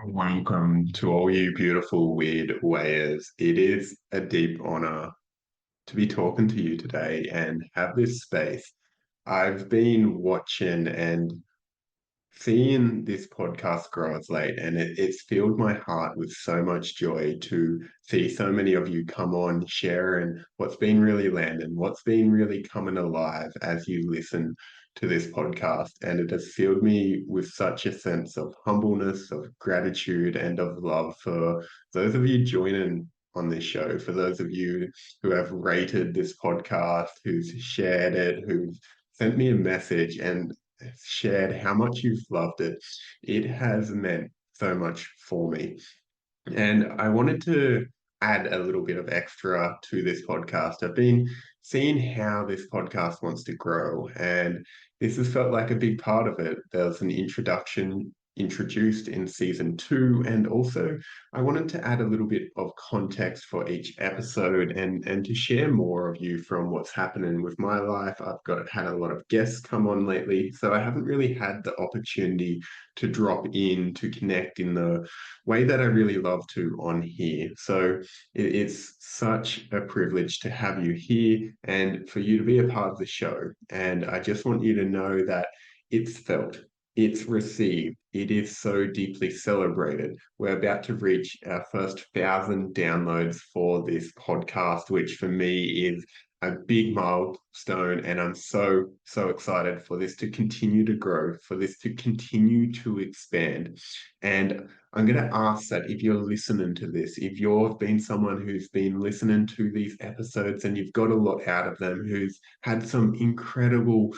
Welcome to all you beautiful weird wayers. It is a deep honor to be talking to you today and have this space. I've been watching and seeing this podcast grow as late, and it's filled my heart with so much joy to see so many of you come on, sharing what's been really landing, what's been really coming alive as you listen to this podcast. And it has filled me with such a sense of humbleness, of gratitude, and of love for those of you joining on this show, for those of you who have rated this podcast, who's shared it, who've sent me a message and shared how much you've loved it. It has meant so much for me. And I wanted to add a little bit of extra to this podcast. I've been seeing how this podcast wants to grow, and this has felt like a big part of it. There's an introduction introduced in season 2, and also I wanted to add a little bit of context for each episode and to share more of you from what's happening with my life. I've got had a lot of guests come on lately, so I haven't really had the opportunity to drop in to connect in the way that I really love to on here. So it's such a privilege to have you here and for you to be a part of the show. And I just want you to know that it's felt, it's received, it is so deeply celebrated. We're about to reach our first 1,000 downloads for this podcast, which for me is a big milestone, and I'm so excited for this to continue to grow, for this to continue to expand. And I'm going to ask that if you're listening to this, if you've been someone who's been listening to these episodes and you've got a lot out of them, who's had some incredible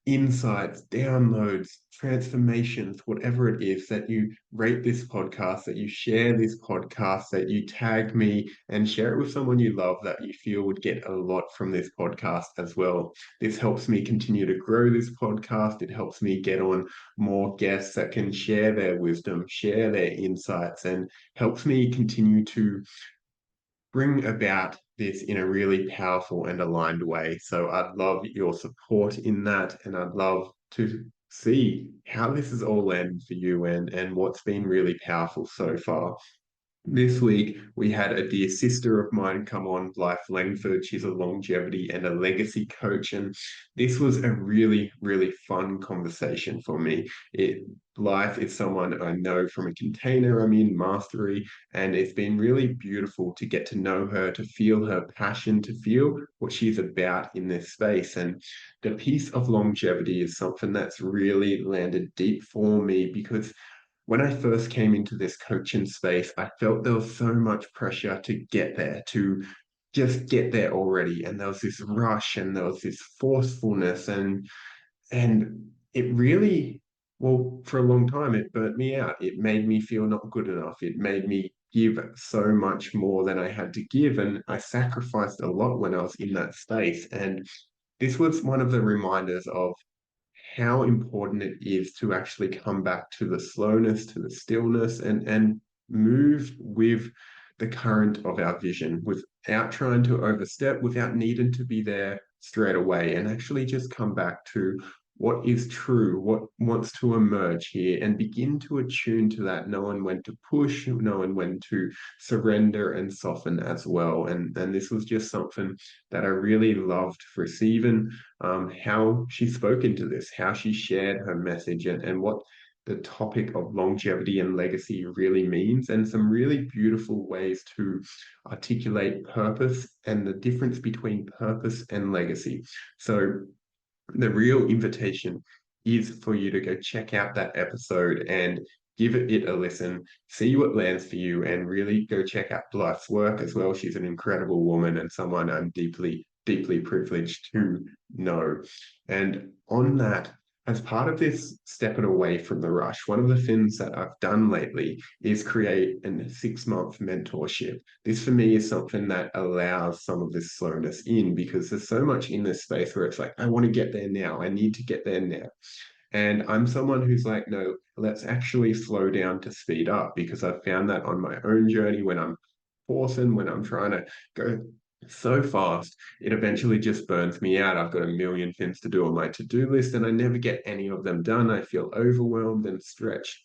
insights, downloads, transformations, whatever it is, that you rate this podcast, that you share this podcast, that you tag me and share it with someone you love that you feel would get a lot from this podcast as well. This helps me continue to grow this podcast. It helps me get on more guests that can share their wisdom, share their insights, and helps me continue to bring about this in a really powerful and aligned way. So I'd love your support in that, and I'd love to see how this is all landed for you and what's been really powerful so far. This week, we had a dear sister of mine come on, Blythe Langford. She's a longevity and a legacy coach. And this was a really, really fun conversation for me. Blythe is someone I know from a container I'm in, Mastery, and it's been really beautiful to get to know her, to feel her passion, to feel what she's about in this space. And the piece of longevity is something that's really landed deep for me because when I first came into this coaching space, I felt there was so much pressure to get there, to just get there already. And there was this rush and there was this forcefulness and it really, well, for a long time, it burnt me out. It made me feel not good enough. It made me give so much more than I had to give. And I sacrificed a lot when I was in that space. And this was one of the reminders of how important it is to actually come back to the slowness, to the stillness, and move with the current of our vision without trying to overstep, without needing to be there straight away, and actually just come back to what is true, what wants to emerge here, and begin to attune to that, knowing when to push, knowing when to surrender and soften as well. And this was just something that I really loved receiving, how she spoke into this, how she shared her message, and what the topic of longevity and legacy really means, and some really beautiful ways to articulate purpose and the difference between purpose and legacy. So the real invitation is for you to go check out that episode and give it a listen, see what lands for you, and really go check out Blythe's work as well. She's an incredible woman and someone I'm deeply privileged to know. And on that, as part of this stepping away from the rush, one of the things that I've done lately is create a 6-month mentorship. This for me is something that allows some of this slowness in because there's so much in this space where it's like, I want to get there now. I need to get there now. And I'm someone who's like, no, let's actually slow down to speed up because I've found that on my own journey when I'm forcing, when I'm trying to go so fast, it eventually just burns me out. I've got a million things to do on my to-do list and I never get any of them done. I feel overwhelmed and stretched.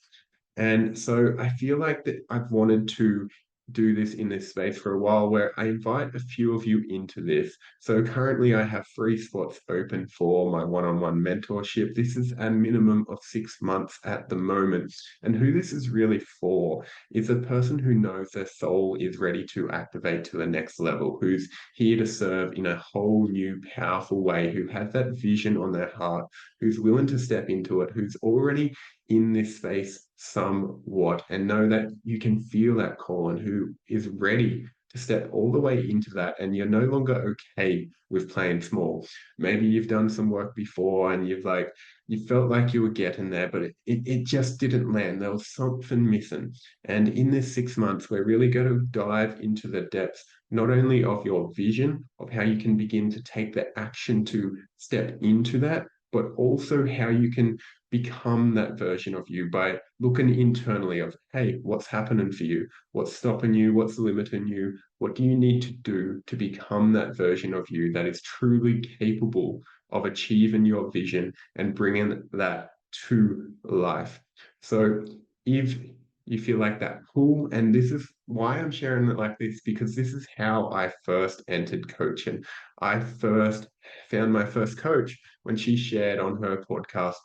And so I feel like that I've wanted to do this in this space for a while where I invite a few of you into this. So currently I have 3 spots open for my one-on-one mentorship. This is a minimum of 6 months at the moment. And who this is really for is a person who knows their soul is ready to activate to the next level, who's here to serve in a whole new, powerful way, who has that vision on their heart, who's willing to step into it, who's already in this space somewhat and know that you can feel that call and who is ready to step all the way into that, and you're no longer okay with playing small. Maybe you've done some work before and you felt like you were getting there, but it just didn't land. There was something missing. And in this 6 months, we're really going to dive into the depths, not only of your vision, of how you can begin to take the action to step into that, but also how you can become that version of you by looking internally of, hey, what's happening for you? What's stopping you? What's limiting you? What do you need to do to become that version of you that is truly capable of achieving your vision and bringing that to life? So if you feel like that pull, and this is why I'm sharing it like this, because this is how I first entered coaching. I first found my first coach when she shared on her podcast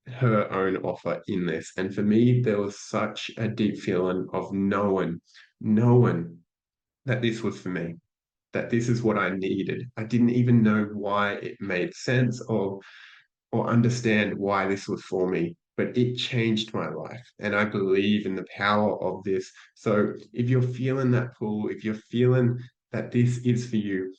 her own offer in this. And for me, there was such a deep feeling of knowing that this was for me, that this is what I needed. I didn't even know why it made sense or understand why this was for me, but it changed my life. And I believe in the power of this. So if you're feeling that pull, if you're feeling that this is for you,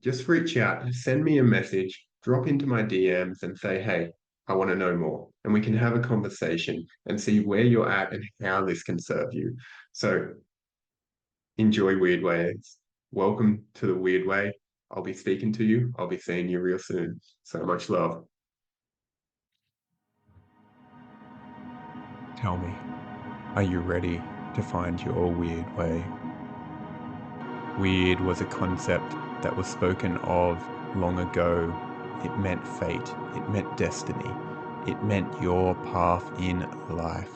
just reach out, send me a message, drop into my DMs and say, hey, I want to know more. And we can have a conversation and see where you're at and how this can serve you. So enjoy Weird Ways. Welcome to the Weird Way. I'll be speaking to you. I'll be seeing you real soon. So much love. Tell me, are you ready to find your weird way? Weird was a concept that was spoken of long ago. It meant fate, it meant destiny, it meant your path in life.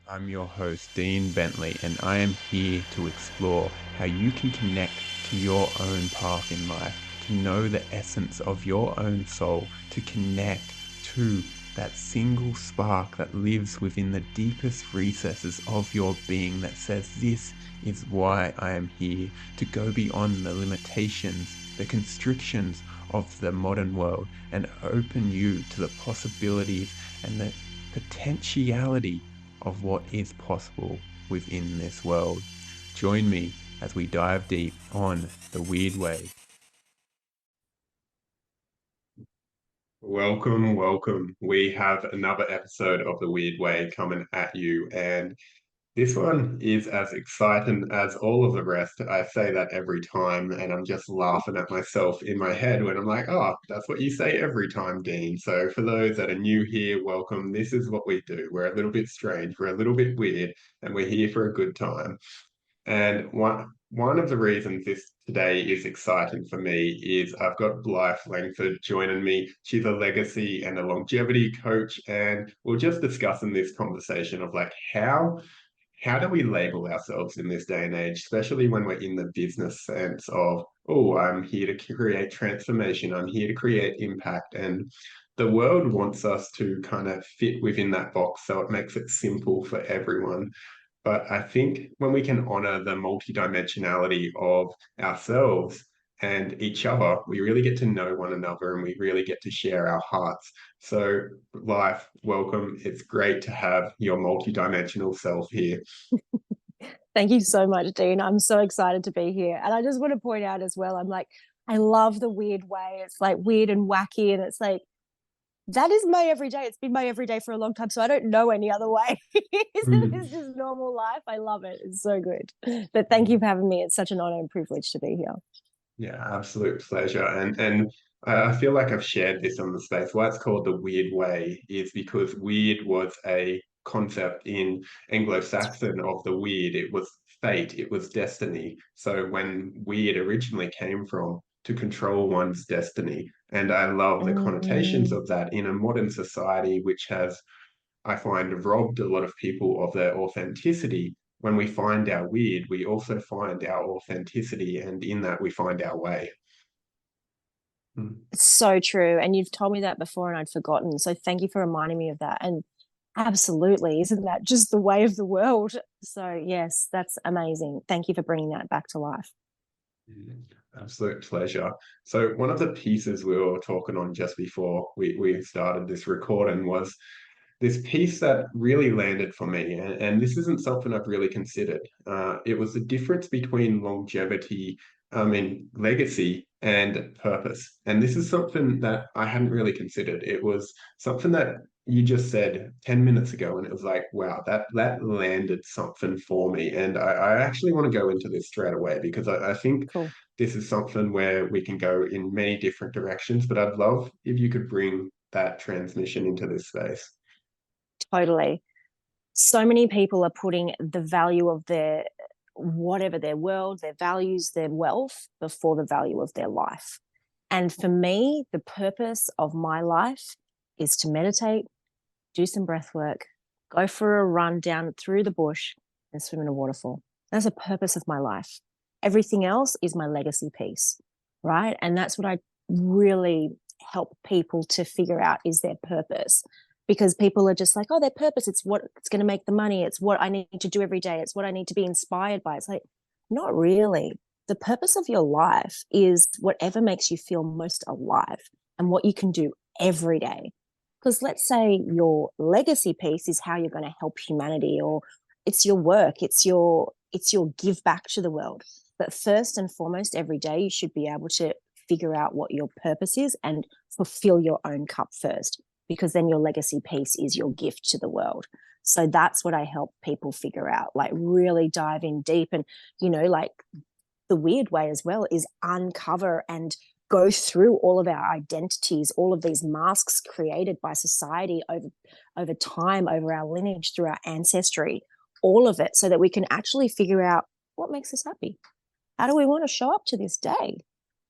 I'm your host, Dean Bentley, and I am here to explore how you can connect to your own path in life, to know the essence of your own soul, to connect to that single spark that lives within the deepest recesses of your being that says, this is why I am here, to go beyond the limitations, the constrictions of the modern world and open you to the possibilities and the potentiality of what is possible within this world. Join me as we dive deep on the Weird Way. Welcome, welcome. We have another episode of the Weird Way coming at you, and this one is as exciting as all of the rest. I say that every time, and I'm just laughing at myself in my head when I'm like, oh, that's what you say every time, Dean. So, for those that are new here, welcome. This is what we do. We're a little bit strange, we're a little bit weird, and we're here for a good time. And one of the reasons this today is exciting for me is I've got Blythe Langford joining me. She's a legacy and a longevity coach, and we're just discussing this conversation of like how do we label ourselves in this day and age, especially when we're in the business sense of, oh, I'm here to create transformation, I'm here to create impact. And the world wants us to kind of fit within that box, so it makes it simple for everyone. But I think when we can honor the multidimensionality of ourselves and each other, we really get to know one another and we really get to share our hearts. So, Life, welcome. It's great to have your multidimensional self here. Thank you so much, Dean. I'm so excited to be here. And I just want to point out as well, I love the weird way. It's like weird and wacky. And it's like, that is my everyday. It's been my everyday for a long time. So I don't know any other way. It's Mm. just normal life. I love it. It's so good. But thank you for having me. It's such an honor and privilege to be here. Yeah, absolute pleasure. And I feel like I've shared this on the space. Why it's called the weird way is because weird was a concept in Anglo-Saxon of the weird. It was fate, it was destiny. So when weird originally came from to control one's destiny. And I love the connotations Mm, of that in a modern society which has I find robbed a lot of people of their authenticity. When we find our weird, we also find our authenticity, and in that we find our way. Mm. It's so true. And you've told me that before and I'd forgotten. So thank you for reminding me of that. And absolutely, isn't that just the way of the world? So, yes, that's amazing. Thank you for bringing that back to life. Mm. Absolute pleasure. So one of the pieces we were talking on just before we started this recording was this piece that really landed for me, and this isn't something I've really considered. It was the difference between longevity, I mean, legacy and purpose. And this is something that I hadn't really considered. It was something that you just said 10 minutes ago, and it was like, wow, that landed something for me. And I actually want to go into this straight away because I think Cool. this is something where we can go in many different directions, but I'd love if you could bring that transmission into this space. Totally. So many people are putting the value of their whatever their world, their values, their wealth before the value of their life. And for me, the purpose of my life is to meditate, do some breath work, go for a run down through the bush and swim in a waterfall. That's the purpose of my life. Everything else is my legacy piece, right? And that's what I really help people to figure out is their purpose. Because people are just like, oh, their purpose, it's what it's going to make the money. It's what I need to do every day. It's what I need to be inspired by. It's like, not really. The purpose of your life is whatever makes you feel most alive and what you can do every day. Because let's say your legacy piece is how you're going to help humanity, or it's your work, it's your give back to the world. But first and foremost, every day you should be able to figure out what your purpose is and fulfill your own cup first, because then your legacy piece is your gift to the world. So that's what I help people figure out, like really dive in deep. And, like the weird way as well is uncover and go through all of our identities, all of these masks created by society over time, over our lineage, through our ancestry, all of it, so that we can actually figure out what makes us happy. How do we want to show up to this day?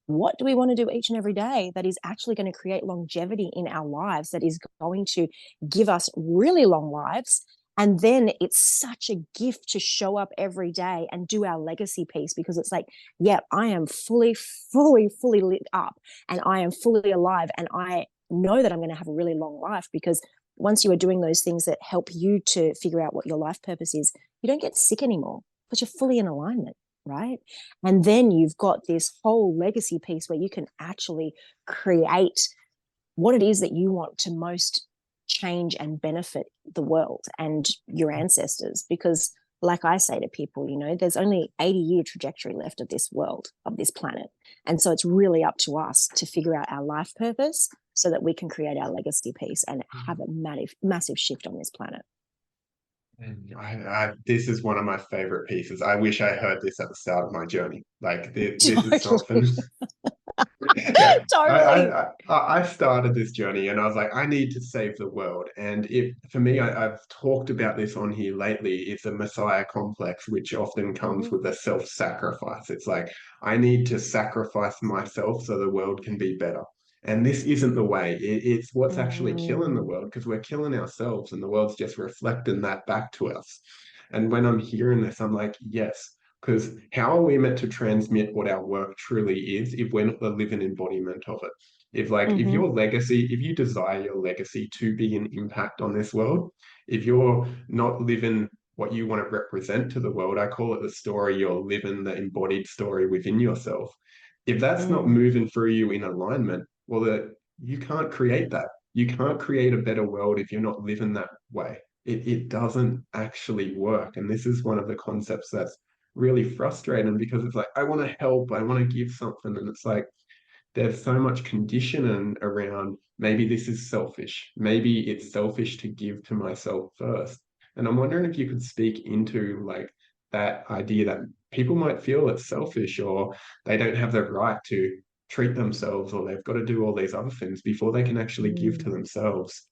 What do we want to do each and every day that is actually going to create longevity in our lives, that is going to give us really long lives? And then it's such a gift to show up every day and do our legacy piece, because it's like, yeah, I am fully, fully, fully lit up and I am fully alive. And I know that I'm going to have a really long life, because once you are doing those things that help you to figure out what your life purpose is, you don't get sick anymore because you're fully in alignment, right? And then you've got this whole legacy piece where you can actually create what it is that you want to most change and benefit the world and your ancestors. Because, like I say to people, there's only 80-year trajectory left of this world, of this planet. And so it's really up to us to figure out our life purpose so that we can create our legacy piece and have a massive shift on this planet. And this is one of my favorite pieces. I wish I heard this at the start of my journey. Like this is something. Totally. Yeah, Totally. I started this journey and I was like, I need to save the world. And if for me, I've talked about this on here lately. It's a Messiah complex, which often comes Mm-hmm. with a self-sacrifice. It's like I need to sacrifice myself so the world can be better. And this isn't the way. It's what's actually killing the Mm. world, because we're killing ourselves, and the world's just reflecting that back to us. And when I'm hearing this, I'm like, yes. Because how are we meant to transmit what our work truly is if we're not the living embodiment of it? If Mm-hmm. your legacy, if you desire your legacy to be an impact on this world, if you're not living what you want to represent to the world, I call it the story, you're living the embodied story within yourself. If that's not Mm. moving through you in alignment, well, you can't create that. You can't create a better world if you're not living that way. It doesn't actually work. And this is one of the concepts that's really frustrating, because it's like, I want to help, I want to give something. And it's like, there's so much conditioning around maybe this is selfish. Maybe it's selfish to give to myself first. And I'm wondering if you could speak into like that idea that people might feel it's selfish, or they don't have the right to treat themselves, or they've got to do all these other things before they can actually give to Mm. themselves.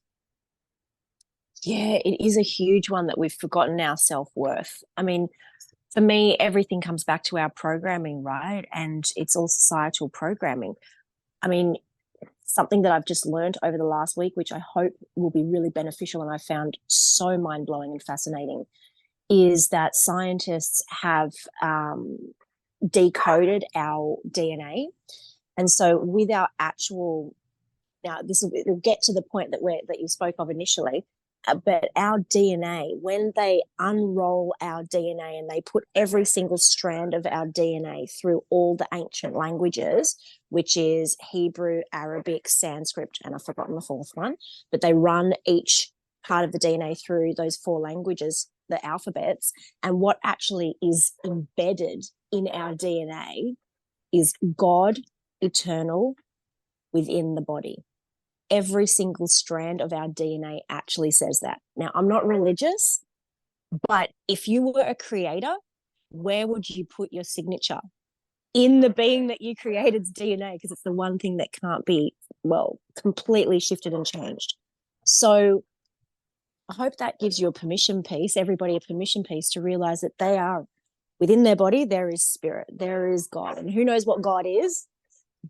Yeah, it is a huge one that we've forgotten our self-worth. I mean, for me, everything comes back to our programming, right? And it's all societal programming. I mean, something that I've just learned over the last week, which I hope will be really beneficial and I found so mind blowing and fascinating, is that scientists have decoded our DNA. And so with our actual, now this will get to the point that you spoke of initially, but our DNA, when they unroll our DNA and they put every single strand of our DNA through all the ancient languages, which is Hebrew, Arabic, Sanskrit, and I've forgotten the fourth one, but they run each part of the DNA through those four languages, the alphabets, and what actually is embedded in our DNA is God eternal within the body. Every single strand of our DNA actually says that. Now, I'm not religious, but if you were a creator, where would you put your signature? In the being that you created's DNA, because it's the one thing that can't be, well, completely shifted and changed. So I hope that gives you a permission piece, everybody a permission piece to realize that they are within their body, there is spirit, there is God. And who knows what God is,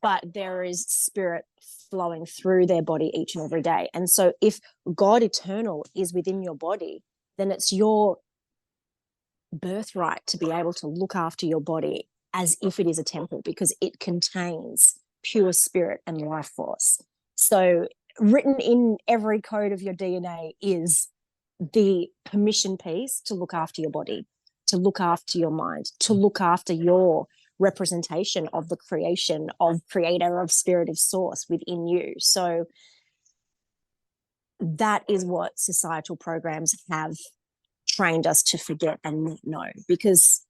but there is spirit flowing through their body each and every day. And so if God eternal is within your body, then it's your birthright to be able to look after your body as if it is a temple, because it contains pure spirit and life force. So written in every code of your DNA is the permission piece to look after your body, to look after your mind, to look after your representation of the creation of creator, of spirit, of source within you. So that is what societal programs have trained us to forget and not know, because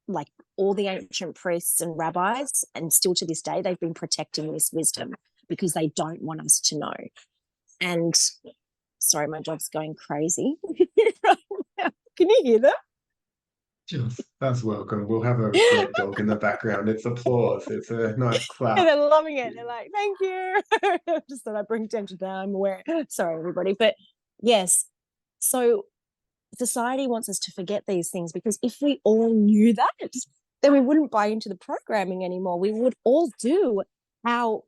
like all the ancient priests and rabbis, and still to this day, they've been protecting this wisdom because they don't want us to know. And sorry, my dog's going crazy right now. Can you hear them? Just that's welcome. We'll have a great dog in the background. It's applause. It's a nice And clap. they're loving it. They're like, thank you. Just thought I'd bring attention to that. I'm aware. Sorry, everybody. But yes, so society wants us to forget these things, because if we all knew that, then we wouldn't buy into the programming anymore. We would all do our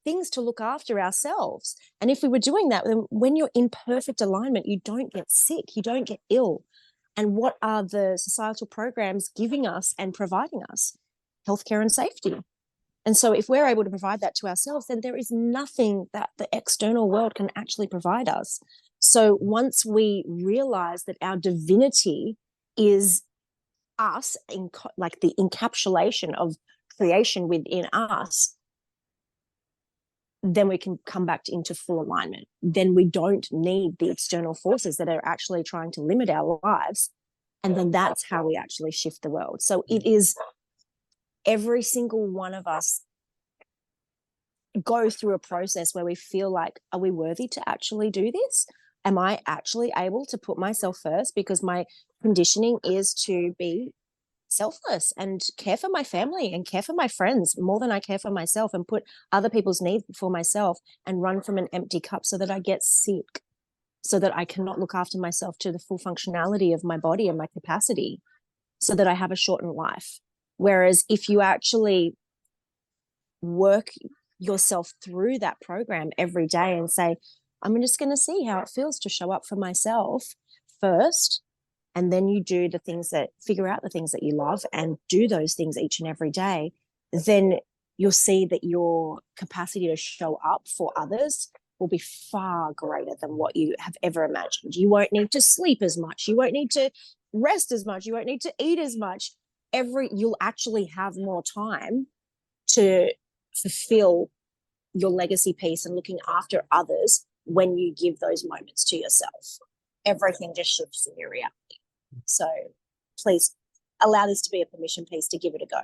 things to look after ourselves. And if we were doing that, then when you're in perfect alignment, you don't get sick, you don't get ill. And what are the societal programs giving us and providing us? Healthcare and safety. And so if we're able to provide that to ourselves, then there is nothing that the external world can actually provide us. So once we realize that our divinity is us, like the encapsulation of creation within us, then we can come back into full alignment. Then we don't need the external forces that are actually trying to limit our lives. And then that's how we actually shift the world. So it is every single one of us go through a process where we feel like, are we worthy to actually do this? Am I actually able to put myself first? Because my conditioning is to be selfless and care for my family and care for my friends more than I care for myself, and put other people's needs before myself and run from an empty cup so that I get sick, so that I cannot look after myself to the full functionality of my body and my capacity, so that I have a shortened life. Whereas if you actually work yourself through that program every day and say, I'm just going to see how it feels to show up for myself first, and then you do the things that, figure out the things that you love and do those things each and every day, then you'll see that your capacity to show up for others will be far greater than what you have ever imagined. You won't need to sleep as much. You won't need to rest as much. You won't need to eat as much. You'll actually have more time to fulfill your legacy piece and looking after others when you give those moments to yourself. Everything just shifts in your reality. So please allow this to be a permission piece to give it a go.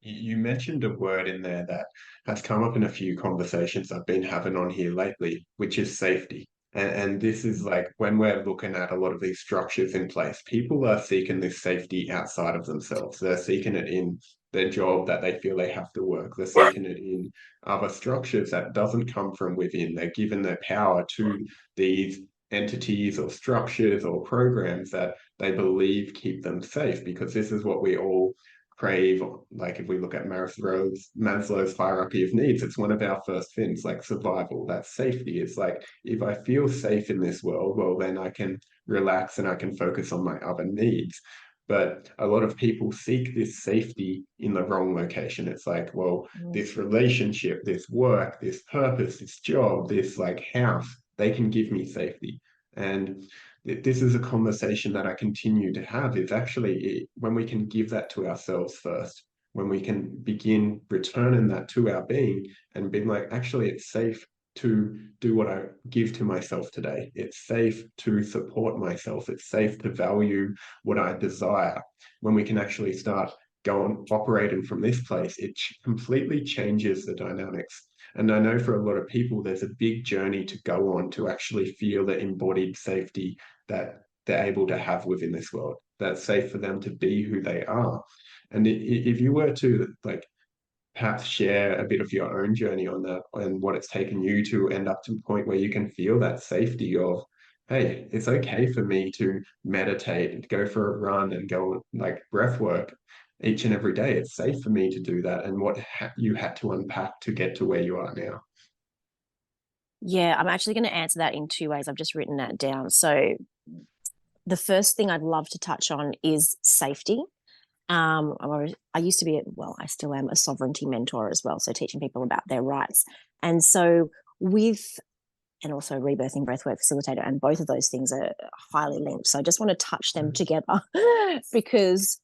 You mentioned a word in there that has come up in a few conversations I've been having on here lately, which is safety. And this is like when we're looking at a lot of these structures in place, people are seeking this safety outside of themselves. They're seeking it in their job that they feel they have to work. They're seeking it in other structures that doesn't come from within. They're giving their power to these entities or structures or programs that they believe keep them safe, because this is what we all crave, like if we look at Maslow's hierarchy of needs, it's one of our first things, like survival, that's safety. It's like, if I feel safe in this world, well, then I can relax and I can focus on my other needs. But a lot of people seek this safety in the wrong location. It's like, well, Mm. this relationship, this work, this purpose, this job, this like house, they can give me safety. And this is a conversation that I continue to have, is actually when we can give that to ourselves first, when we can begin returning that to our being and being like, actually, it's safe to do what I give to myself today. It's safe to support myself. It's safe to value what I desire. When we can actually start going operating from this place, it completely changes the dynamics. And I know for a lot of people, there's a big journey to go on to actually feel the embodied safety that they're able to have within this world. That's safe for them to be who they are. And if you were to like perhaps share a bit of your own journey on that and what it's taken you to end up to a point where you can feel that safety of, hey, it's okay for me to meditate and go for a run and go like breath work each and every day. It's safe for me to do that. And what you had to unpack to get to where you are now. Yeah, I'm actually going to answer that in two ways. I've just written that down. So the first thing I'd love to touch on is safety. I used to be, well, I still am a sovereignty mentor as well, so teaching people about their rights. And so and also rebirthing breathwork facilitator, and both of those things are highly linked. So I just want to touch them together because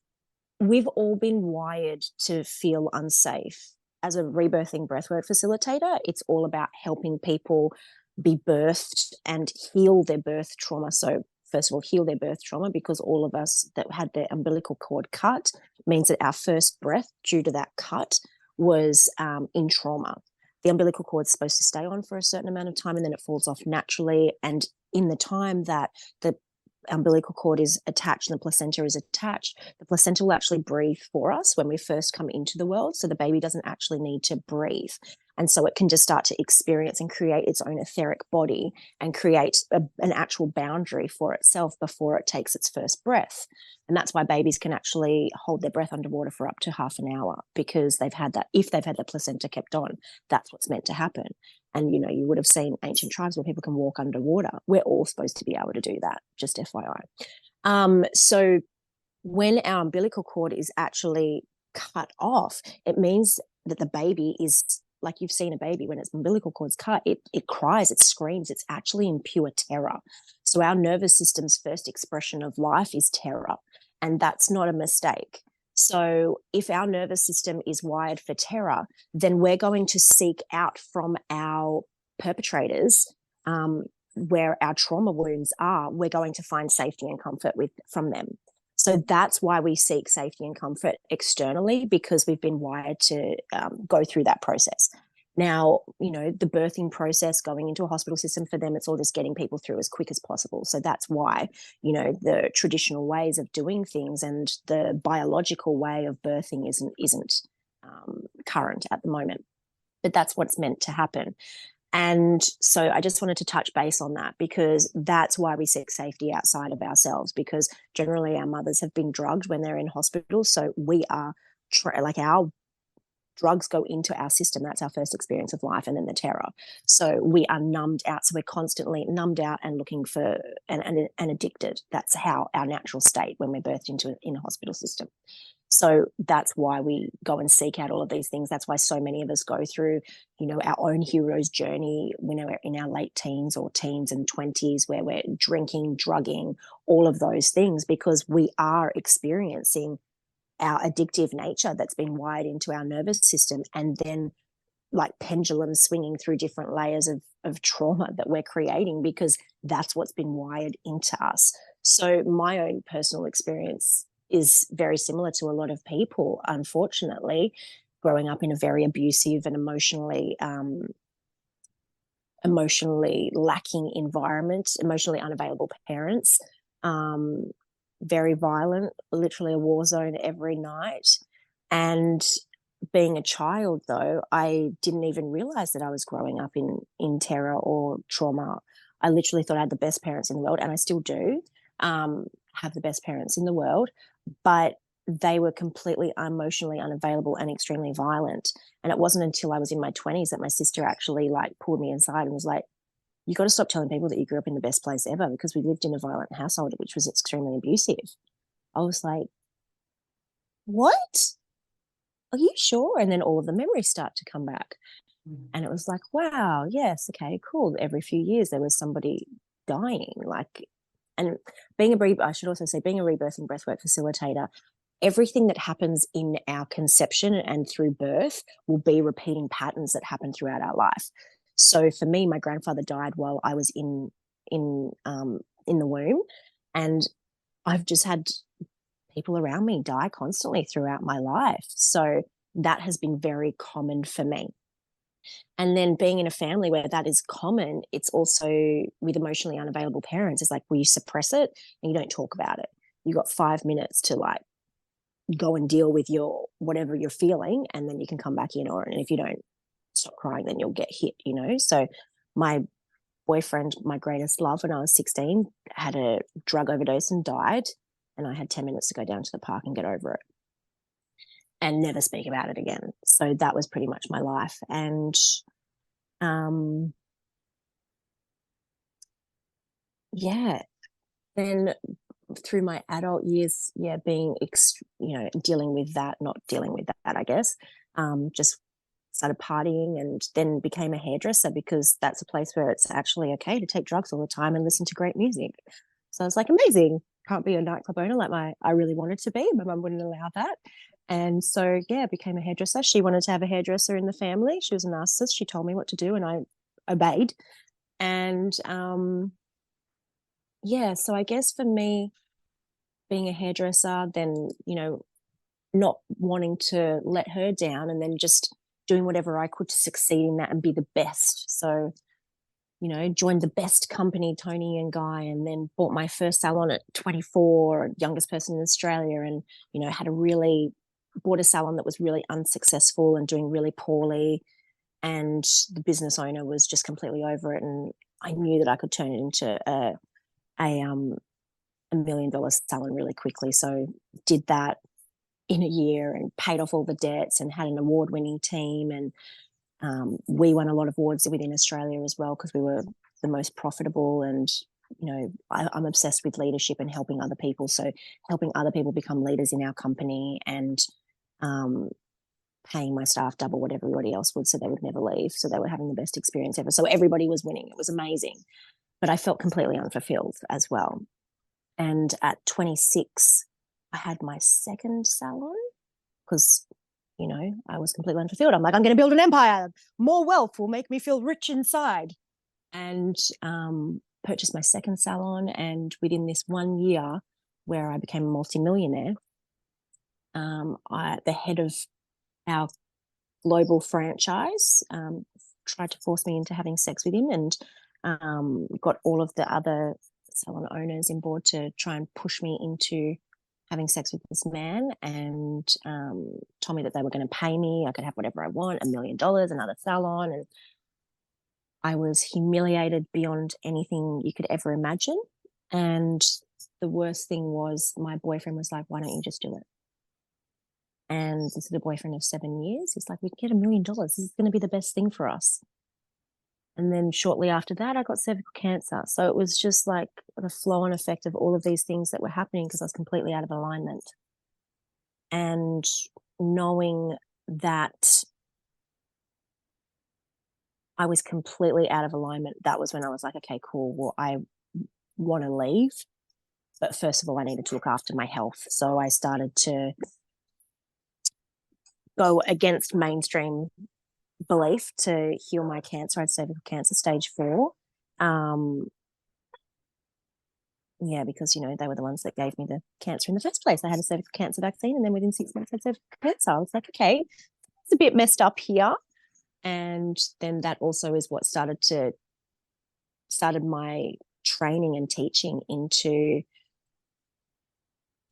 we've all been wired to feel unsafe. As a rebirthing breathwork facilitator, it's all about helping people be birthed and heal their birth trauma. So first of all, heal their birth trauma, because all of us that had their umbilical cord cut means that our first breath due to that cut was in trauma. The umbilical cord is supposed to stay on for a certain amount of time and then it falls off naturally. And in the time that the umbilical cord is attached and the placenta is attached, the placenta will actually breathe for us when we first come into the world. So the baby doesn't actually need to breathe. And so it can just start to experience and create its own etheric body and create an actual boundary for itself before it takes its first breath. And that's why babies can actually hold their breath underwater for up to half an hour, because they've had that, if they've had the placenta kept on, that's what's meant to happen. And, you would have seen ancient tribes where people can walk underwater. We're all supposed to be able to do that, just FYI. So when our umbilical cord is actually cut off, it means that the baby is, like you've seen a baby when its umbilical cord's cut, it cries, it screams, it's actually in pure terror. So our nervous system's first expression of life is terror, and that's not a mistake. So if our nervous system is wired for terror, then we're going to seek out from our perpetrators, where our trauma wounds are, we're going to find safety and comfort from them. So that's why we seek safety and comfort externally, because we've been wired to go through that process. Now, the birthing process, going into a hospital system, for them, it's all just getting people through as quick as possible. So that's why, the traditional ways of doing things and the biological way of birthing isn't current at the moment. But that's what's meant to happen. And so I just wanted to touch base on that, because that's why we seek safety outside of ourselves, because generally our mothers have been drugged when they're in hospital. So we are like our drugs go into our system. That's our first experience of life, and then the terror. So we are numbed out. So we're constantly numbed out and looking for and addicted. That's how our natural state when we're birthed into in a hospital system. So that's why we go and seek out all of these things. That's why so many of us go through, our own hero's journey when we're in our late teens or teens and 20s, where we're drinking, drugging, all of those things, because we are experiencing our addictive nature that's been wired into our nervous system, and then like pendulum swinging through different layers of trauma that we're creating, because that's what's been wired into us. So my own personal experience is very similar to a lot of people, unfortunately, growing up in a very abusive and emotionally lacking environment, emotionally unavailable parents, very violent, literally a war zone every night. And being a child, though, I didn't even realize that I was growing up in terror or trauma. I literally thought I had the best parents in the world, and I still do have the best parents in the world. But they were completely emotionally unavailable and extremely violent. And it wasn't until I was in my 20s that my sister actually like pulled me inside and was like, you got to stop telling people that you grew up in the best place ever, because we lived in a violent household which was extremely abusive. I was like, what? Are you sure? And then all of the memories start to come back. And it was like, wow, yes, okay, cool. Every few years there was somebody dying. Like, and I should also say, being a rebirth and breathwork facilitator, everything that happens in our conception and through birth will be repeating patterns that happen throughout our life. So for me, my grandfather died while I was in the womb, and I've just had people around me die constantly throughout my life. So that has been very common for me. And then being in a family where that is common, it's also with emotionally unavailable parents. It's like, well, you suppress it and you don't talk about it. You got 5 minutes to like go and deal with your whatever you're feeling, and then you can come back in. Or, and if you don't stop crying, then you'll get hit, you know. So my boyfriend, my greatest love when I was 16, had a drug overdose and died, and I had 10 minutes to go down to the park and get over it and never speak about it again. So that was pretty much my life. And um yeah, then through my adult years, yeah, being dealing with that, not dealing with that, I guess, just started partying, and then became a hairdresser, because that's a place where it's actually okay to take drugs all the time and listen to great music. So I was like, amazing, can't be a nightclub owner like I really wanted to be. My mum wouldn't allow that. And so, yeah, became a hairdresser. She wanted to have a hairdresser in the family. She was a narcissist. She told me what to do and I obeyed. And yeah, so I guess for me, being a hairdresser, then, not wanting to let her down, and then just doing whatever I could to succeed in that and be the best. So, joined the best company, Tony and Guy, and then bought my first salon at 24, youngest person in Australia, and, bought a salon that was really unsuccessful and doing really poorly. And the business owner was just completely over it. And I knew that I could turn it into a $1 million salon really quickly. So did that in a year and paid off all the debts and had an award-winning team. And we won a lot of awards within Australia as well, because we were the most profitable. And I'm obsessed with leadership and helping other people. So helping other people become leaders in our company, and paying my staff double what everybody else would, so they would never leave. So they were having the best experience ever. So everybody was winning. It was amazing. But I felt completely unfulfilled as well. And at 26, I had my second salon, because, I was completely unfulfilled. I'm like, I'm going to build an empire. More wealth will make me feel rich inside. And purchased my second salon. And within this 1 year, where I became a multimillionaire, the head of our global franchise tried to force me into having sex with him, and got all of the other salon owners in board to try and push me into having sex with this man, and told me that they were going to pay me. I could have whatever I want, $1 million, another salon. And I was humiliated beyond anything you could ever imagine. And the worst thing was, my boyfriend was like, why don't you just do it? And this is a boyfriend of 7 years. He's like, we can get $1 million. This is going to be the best thing for us. And then shortly after that, I got cervical cancer. So it was just like the flow on effect of all of these things that were happening, because I was completely out of alignment. And knowing that I was completely out of alignment, that was when I was like, okay, cool. Well, I want to leave. But first of all, I needed to look after my health. So I started to go against mainstream belief to heal my cancer. I had cervical cancer stage 4. Yeah, because, they were the ones that gave me the cancer in the first place. I had a cervical cancer vaccine, and then within 6 months I had cervical cancer. I was like, okay, it's a bit messed up here. And then that also is what started my training and teaching into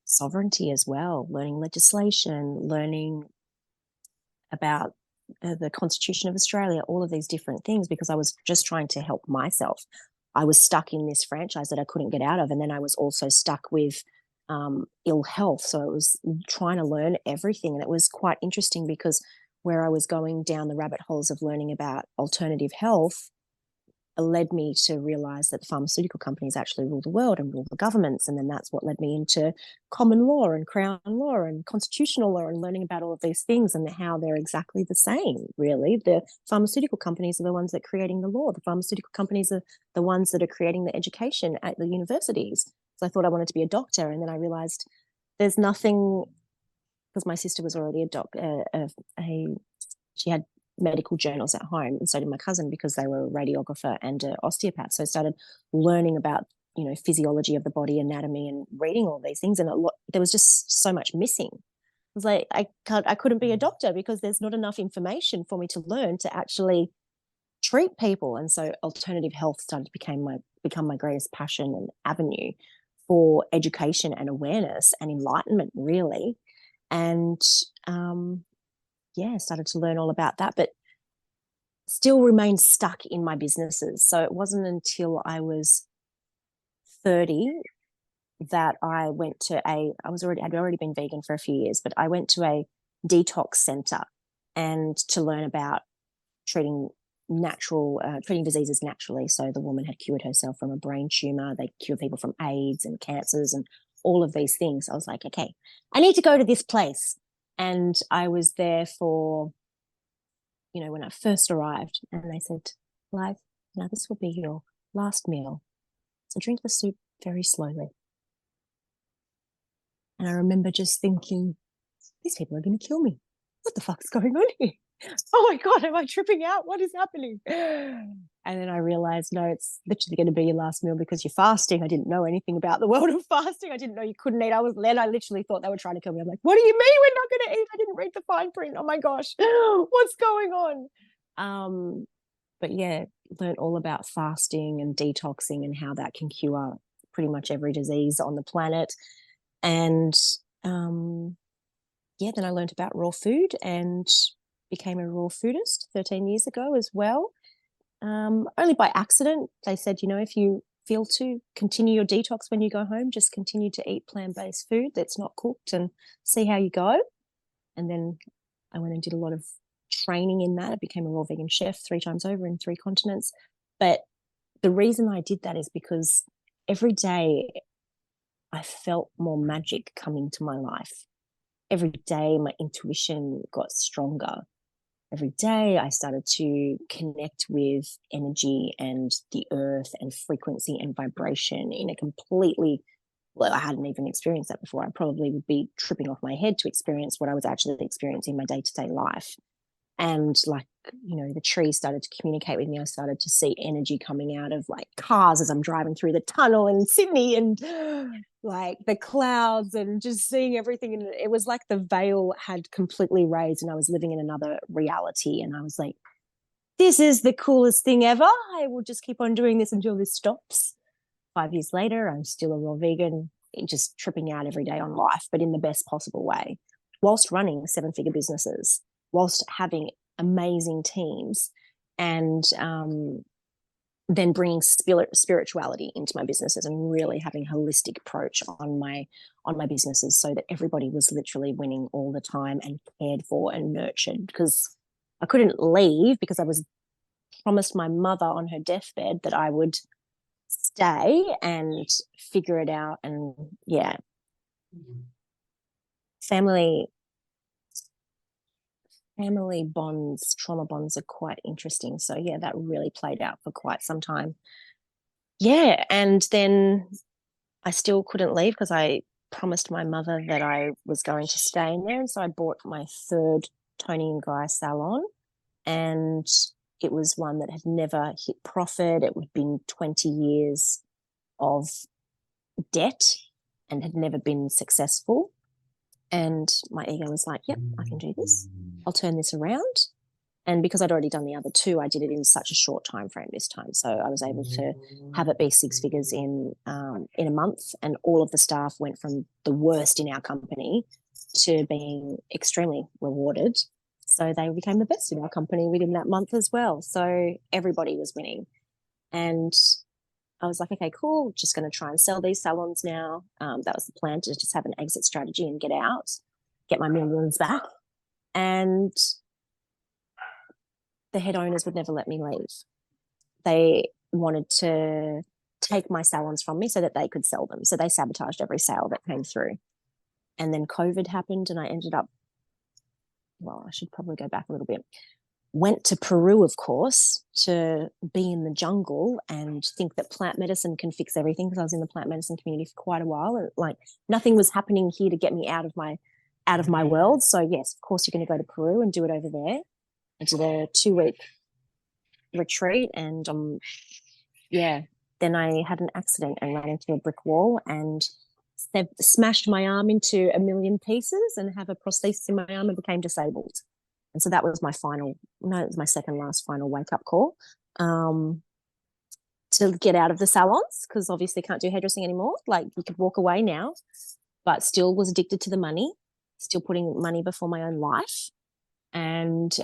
sovereignty as well, learning legislation, learning about the Constitution of Australia, all of these different things, because I was just trying to help myself. I was stuck in this franchise that I couldn't get out of. And then I was also stuck with ill health. So it was trying to learn everything. And it was quite interesting because where I was going down the rabbit holes of learning about alternative health led me to realize that the pharmaceutical companies actually rule the world and rule the governments. And then that's what led me into common law and crown law and constitutional law and learning about all of these things and how they're exactly the same, really. The pharmaceutical companies are the ones that are creating the law. The pharmaceutical companies are the ones that are creating the education at the universities. So I thought I wanted to be a doctor. And then I realized there's nothing, because my sister was already a doctor, she had medical journals at home, and so did my cousin because they were a radiographer and an osteopath. So I started learning about physiology of the body, anatomy, and reading all these things. And there was just so much missing. I was like, I couldn't be a doctor because there's not enough information for me to learn to actually treat people. And so alternative health started to become my greatest passion and avenue for education and awareness and enlightenment, really. And started to learn all about that, but still remained stuck in my businesses. So it wasn't until I was 30 that I went to I'd already been vegan for a few years, but I went to a detox center and to learn about treating diseases naturally. So the woman had cured herself from a brain tumor. They cure people from AIDS and cancers and all of these things. I was like, okay, I need to go to this place. And I was there for, when I first arrived, and they said, Blythe, now this will be your last meal. So drink the soup very slowly. And I remember just thinking, these people are going to kill me. What the fuck is going on here? Oh my God, am I tripping out? What is happening? And then I realized, no, it's literally going to be your last meal because you're fasting. I didn't know anything about the world of fasting. I didn't know you couldn't eat. I literally thought they were trying to kill me. I'm like, what do you mean we're not going to eat? I didn't read the fine print. Oh my gosh, what's going on? But yeah, learned all about fasting and detoxing and how that can cure pretty much every disease on the planet. And then I learned about raw food and became a raw foodist 13 years ago as well. Only by accident. They said, if you feel to continue your detox when you go home, just continue to eat plant-based food that's not cooked and see how you go. And then I went and did a lot of training in that. I became a raw vegan chef 3 times over in 3 continents. But the reason I did that is because every day I felt more magic coming to my life. Every day my intuition got stronger. Every day I started to connect with energy and the earth and frequency and vibration in a completely, well, I hadn't even experienced that before. I probably would be tripping off my head to experience what I was actually experiencing in my day-to-day life. And the trees started to communicate with me. I started to see energy coming out of cars as I'm driving through the tunnel in Sydney, and the clouds, and just seeing everything. And it was like the veil had completely raised and I was living in another reality. And I was like, this is the coolest thing ever. I will just keep on doing this until this stops. 5 years later, I'm still a raw vegan, just tripping out every day on life, but in the best possible way, whilst running 7-figure businesses, whilst having amazing teams, and then bringing spirituality into my businesses and really having a holistic approach on my businesses, so that everybody was literally winning all the time and cared for and nurtured. Because I couldn't leave, because I was promised my mother on her deathbed that I would stay and figure it out. And yeah, family bonds, trauma bonds are quite interesting. So yeah, that really played out for quite some time. Yeah, and then I still couldn't leave because I promised my mother that I was going to stay in there. And so I bought my 3rd Tony and Guy salon, and it was one that had never hit profit. It had been 20 years of debt and had never been successful. And my ego was like, yep, I can do this. I'll turn this around. And because I'd already done the other 2, I did it in such a short time frame this time. So I was able to have it be 6 figures in a month. And all of the staff went from the worst in our company to being extremely rewarded. So they became the best in our company within that month as well. So everybody was winning. And I was like, okay, cool, just going to try and sell these salons now. That was the plan, to just have an exit strategy and get out, get my millions back. And the head owners would never let me leave. They wanted to take my salons from me so that they could sell them. So they sabotaged every sale that came through. And then COVID happened, and I ended up, well, I should probably go back a little bit. Went to Peru, of course, to be in the jungle and think that plant medicine can fix everything, because I was in the plant medicine community for quite a while. And like nothing was happening here to get me out of my world. So yes, of course, you're going to go to Peru and do it over there. I did a 2-week retreat, and yeah, then I had an accident and ran into a brick wall and smashed my arm into a million pieces and have a prosthesis in my arm and became disabled. And so that was my it was my second last final wake up call, to get out of the salons, because obviously can't do hairdressing anymore. Like you could walk away now, but still was addicted to the money, still putting money before my own life. And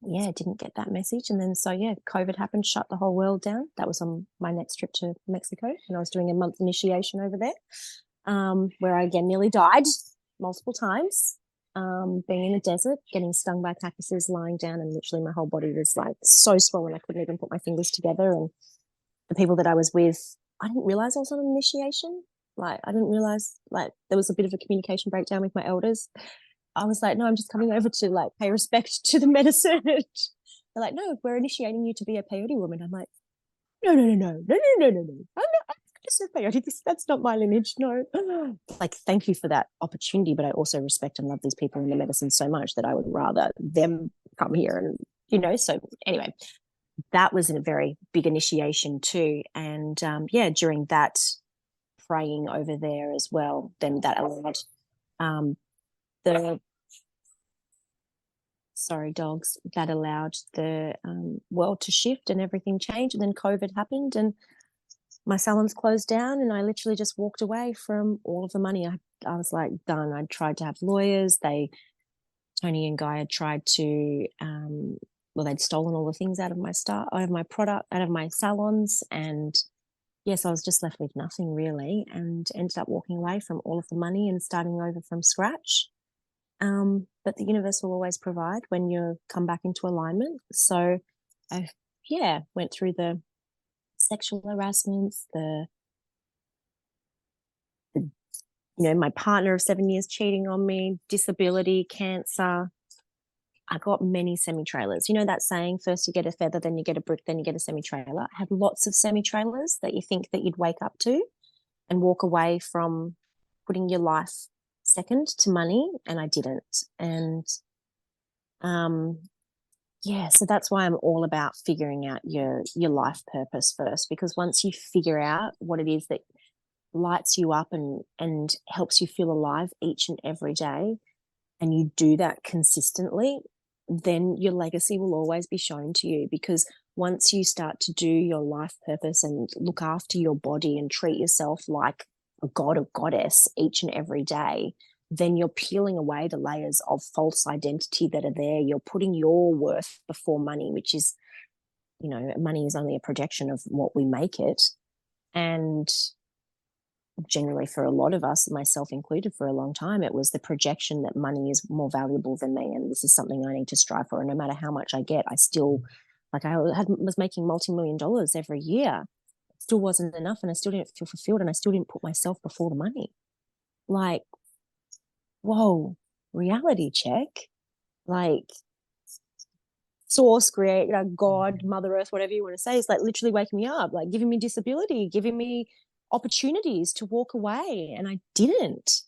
yeah, didn't get that message. And then so yeah, COVID happened, shut the whole world down. That was on my next trip to Mexico, and I was doing a month initiation over there, where I again nearly died multiple times. Being in the desert, getting stung by cactuses, lying down, and literally my whole body was like so swollen I couldn't even put my fingers together. And the people that I was with, I didn't realize I was on an initiation. Like I didn't realize, like there was a bit of a communication breakdown with my elders. I was like, no, I'm just coming over to like pay respect to the medicine. They're like, no, we're initiating you to be a peyote woman. I'm like, no, no, no, no, no, no, no, no, no. I'm not just a peyote. That's not my lineage. No. Like, thank you for that opportunity, but I also respect and love these people in the medicine so much that I would rather them come here and. So anyway, that was a very big initiation too. And yeah, during that praying over there as well, then that allowed the sorry dogs, that allowed the world to shift and everything changed. And then COVID happened and my salons closed down, and I literally just walked away from all of the money. I was like done. I tried to have lawyers. Tony and Guy had tried to well, they'd stolen all the things out of my out of my product, out of my salons. And yes, I was just left with nothing really, and ended up walking away from all of the money and starting over from scratch. But the universe will always provide when you come back into alignment. So I, yeah, went through the sexual harassments, my partner of 7 years cheating on me, disability, cancer. I got many semi-trailers. You know that saying, first you get a feather, then you get a brick, then you get a semi-trailer. I had lots of semi-trailers that you think that you'd wake up to and walk away from putting your life second to money, and I didn't. And yeah, so that's why I'm all about figuring out your life purpose first, because once you figure out what it is that lights you up and helps you feel alive each and every day, and you do that consistently, then your legacy will always be shown to you. Because once you start to do your life purpose and look after your body and treat yourself like a god or goddess each and every day, then you're peeling away the layers of false identity that are there. You're putting your worth before money, which is, money is only a projection of what we make it. And generally for a lot of us, myself included, for a long time, it was the projection that money is more valuable than me, and this is something I need to strive for. And no matter how much I get, I still, was making multi-million dollars every year. It still wasn't enough, and I still didn't feel fulfilled, and I still didn't put myself before the money. Like, whoa, reality check. Like, source, creator, God, Mother Earth, whatever you want to say, is like literally waking me up, like giving me disability, giving me opportunities to walk away. And I didn't,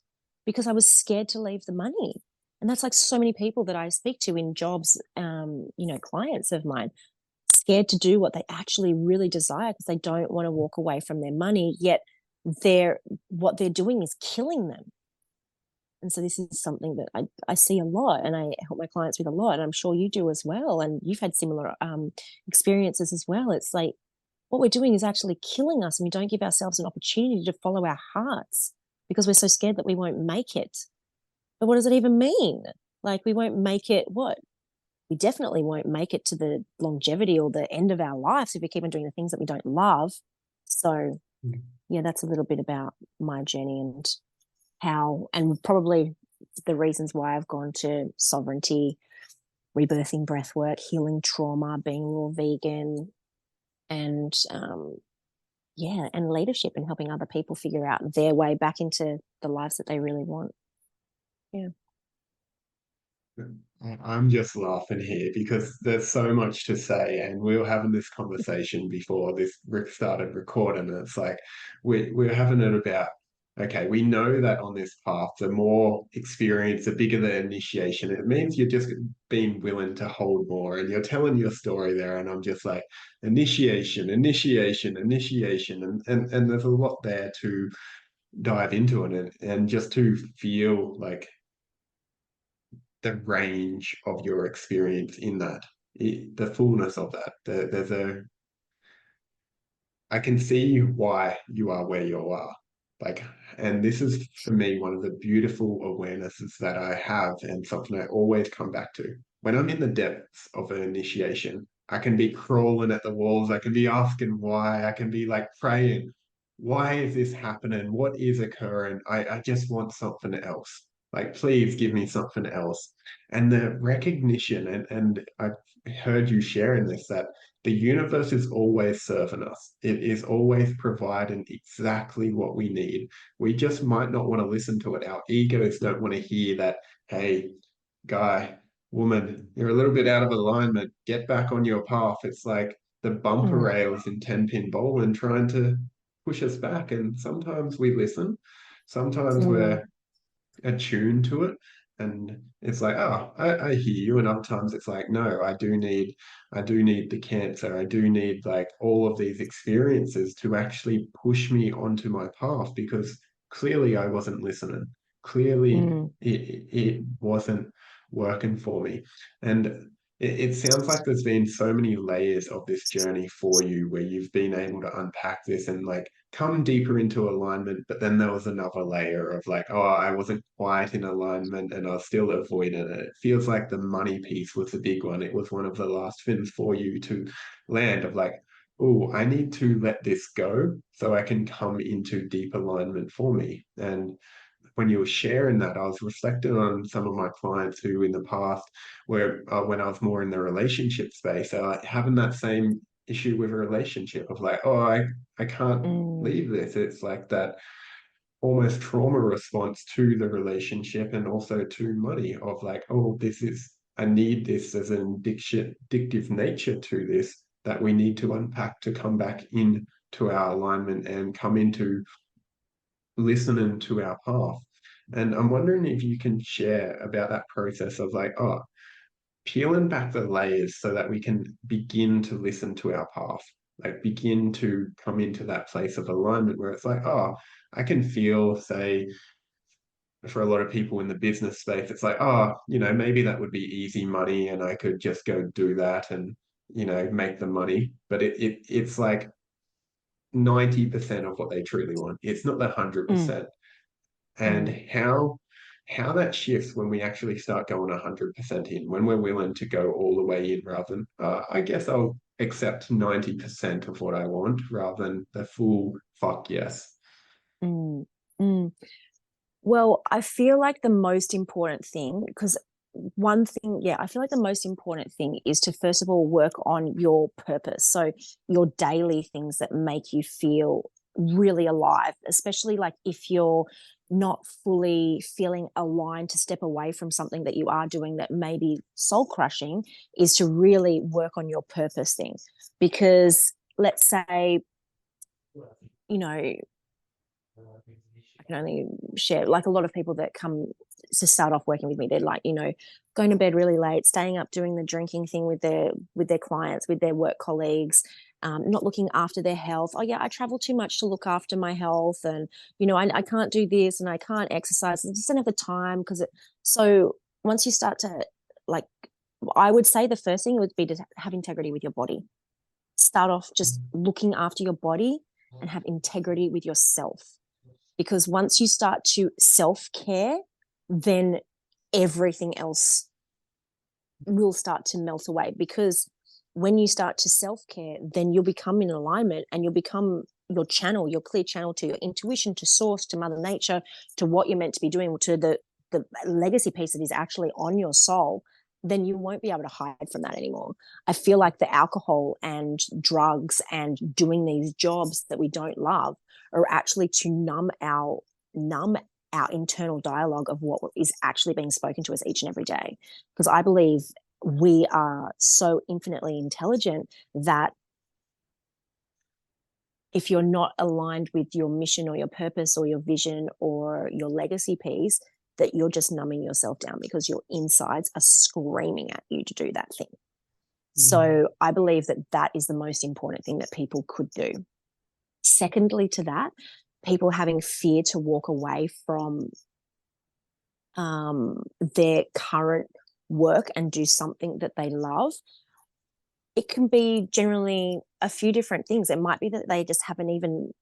because I was scared to leave the money. And that's like so many people that I speak to in jobs, clients of mine, scared to do what they actually really desire because they don't want to walk away from their money, yet what they're doing is killing them. And so this is something that I see a lot, and I help my clients with a lot, and I'm sure you do as well. And you've had similar experiences as well. It's like what we're doing is actually killing us, and we don't give ourselves an opportunity to follow our hearts because we're so scared that we won't make it. But what does it even mean? Like, we won't make it what? we definitely won't make it to the longevity or the end of our lives if we keep on doing the things that we don't love. So yeah, that's a little bit about my journey and how, and probably the reasons why I've gone to sovereignty, rebirthing breath work, healing trauma, being raw vegan, and yeah, and leadership and helping other people figure out their way back into the lives that they really want. Yeah. I'm just laughing here because there's so much to say, and we were having this conversation before this started recording, and it's like we're having it about, okay, we know that on this path, the more experience, the bigger the initiation. It means you're just being willing to hold more, and you're telling your story there, and I'm just like, initiation, initiation, initiation, and there's a lot there to dive into it, and just to feel like the range of your experience in that, the fullness of that. There's a, I can see why you are where you are. Like, and this is for me one of the beautiful awarenesses that I have, and something I always come back to. When I'm in the depths of an initiation, I can be crawling at the walls, I can be asking why, I can be like praying, why is this happening? What is occurring? I just want something else. Like, please give me something else. And the recognition, and I've heard you sharing this, that the universe is always serving us. It is always providing exactly what we need. We just might not want to listen to it. Our egos don't want to hear that, hey, guy, woman, you're a little bit out of alignment. Get back on your path. It's like the bumper Mm, rails in 10-pin bowling trying to push us back. And sometimes we listen. Sometimes mm, we're attuned to it, and it's like, oh, I hear you. And other times it's like, no, I do need the cancer, I do need like all of these experiences to actually push me onto my path, because clearly I wasn't listening, clearly mm, it wasn't working for me. And it sounds like there's been so many layers of this journey for you, where you've been able to unpack this and like come deeper into alignment. But then there was another layer of like, oh, I wasn't quite in alignment and I was still avoiding it. It feels like the money piece was the big one. It was one of the last things for you to land, of like, oh, I need to let this go so I can come into deep alignment for me. And when you were sharing that, I was reflecting on some of my clients who in the past, where when I was more in the relationship space, are like having that same issue with a relationship of like, oh, I can't mm, leave this. It's like that almost trauma response to the relationship, and also to money, of like, oh, this is, I need this. There's an addictive nature to this that we need to unpack to come back in to our alignment and come into listening to our path. And I'm wondering if you can share about that process of like, oh, peeling back the layers so that we can begin to listen to our path, like begin to come into that place of alignment where it's like, oh, I can feel, say, for a lot of people in the business space, it's like, oh, maybe that would be easy money and I could just go do that and, make the money. But it's like 90% of what they truly want. It's not the mm, 100%. And mm, how that shifts when we actually start going 100% in, when we're willing to go all the way in, rather than I guess I'll accept 90% of what I want, rather than the full fuck yes. mm, mm. Well, I feel like the most important thing, because one thing, yeah, I feel like the most important thing is to first of all work on your purpose. So your daily things that make you feel really alive, especially like if you're not fully feeling aligned to step away from something that you are doing that may be soul crushing, is to really work on your purpose thing. Because let's say, you know, I can only share, like a lot of people that come to start off working with me, they're like, going to bed really late, staying up doing the drinking thing with their clients, with their work colleagues, not looking after their health. Oh yeah, I travel too much to look after my health, and I can't do this and I can't exercise. I just don't have the time because it. So once you start to like, I would say the first thing would be to have integrity with your body. Start off just looking after your body and have integrity with yourself, because once you start to self care, then everything else will start to melt away, because when you start to self-care, then you'll become in alignment, and you'll become your channel, your clear channel to your intuition, to source, to mother nature, to what you're meant to be doing, to the legacy piece that is actually on your soul. Then you won't be able to hide from that anymore. I feel like the alcohol and drugs and doing these jobs that we don't love are actually to numb our internal dialogue of what is actually being spoken to us each and every day. Because I believe we are so infinitely intelligent that if you're not aligned with your mission or your purpose or your vision or your legacy piece, that you're just numbing yourself down because your insides are screaming at you to do that thing. So I believe that that is the most important thing that people could do. Secondly to that, people having fear to walk away from their current work and do something that they love. It can be generally a few different things. It might be that they just haven't even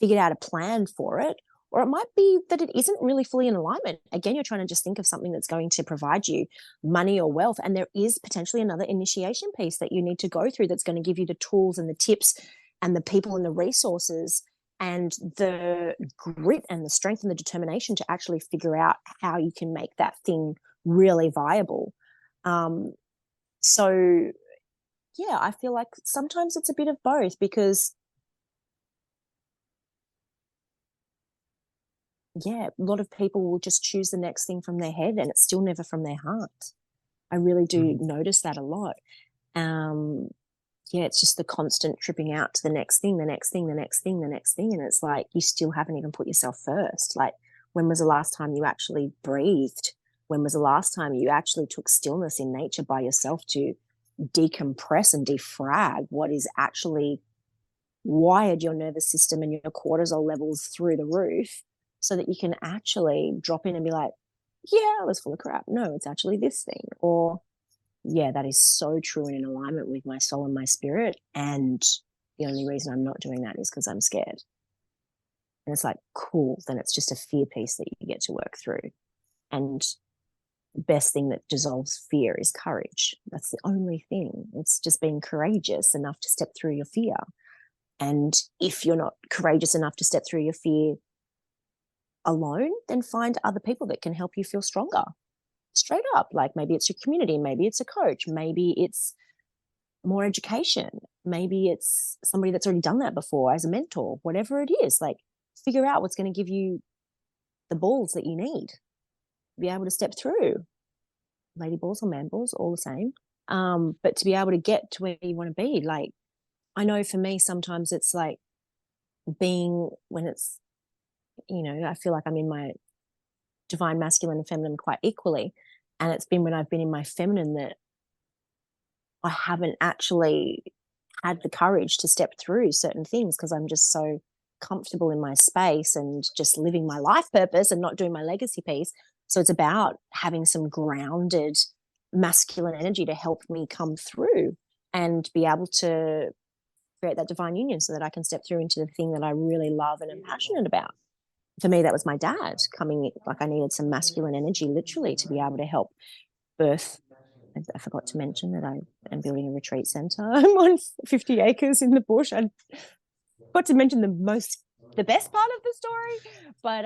figured out a plan for it, or it might be that it isn't really fully in alignment. Again, you're trying to just think of something that's going to provide you money or wealth, and there is potentially another initiation piece that you need to go through that's going to give you the tools and the tips and the people and the resources and the grit and the strength and the determination to actually figure out how you can make that thing really viable. So yeah, I feel like sometimes it's a bit of both, because yeah, a lot of people will just choose the next thing from their head and it's still never from their heart. I really do notice that a lot. Um, yeah, it's just the constant tripping out to the next thing, the next thing, the next thing, the next thing. And it's like you still haven't even put yourself first. Like, when was the last time you actually breathed? When was the last time you actually took stillness in nature by yourself to decompress and defrag what is actually wired your nervous system and your cortisol levels through the roof, so that you can actually drop in and be like, yeah, I was full of crap. No, it's actually this thing. Or, yeah, that is so true and in alignment with my soul and my spirit. And the only reason I'm not doing that is because I'm scared. And it's like, cool, then it's just a fear piece that you get to work through. And the best thing that dissolves fear is courage. That's the only thing. It's just being courageous enough to step through your fear. And if you're not courageous enough to step through your fear alone, then find other people that can help you feel stronger. Straight up. Like, maybe it's your community, maybe it's a coach, maybe it's more education, maybe it's somebody that's already done that before as a mentor, whatever it is. Like, figure out what's going to give you the balls that you need to be able to step through. Lady balls or man balls, all the same. But to be able to get to where you want to be. Like, I know for me, sometimes it's like being, when it's, I feel like I'm in my divine masculine and feminine quite equally. And it's been when I've been in my feminine that I haven't actually had the courage to step through certain things, because I'm just so comfortable in my space and just living my life purpose and not doing my legacy piece. So it's about having some grounded masculine energy to help me come through and be able to create that divine union so that I can step through into the thing that I really love and am passionate about. For me, that was my dad coming. Like, I needed some masculine energy literally to be able to help birth. I forgot to mention that I am building a retreat center. I'm on 50 acres in the bush. I forgot to mention the best part of the story. But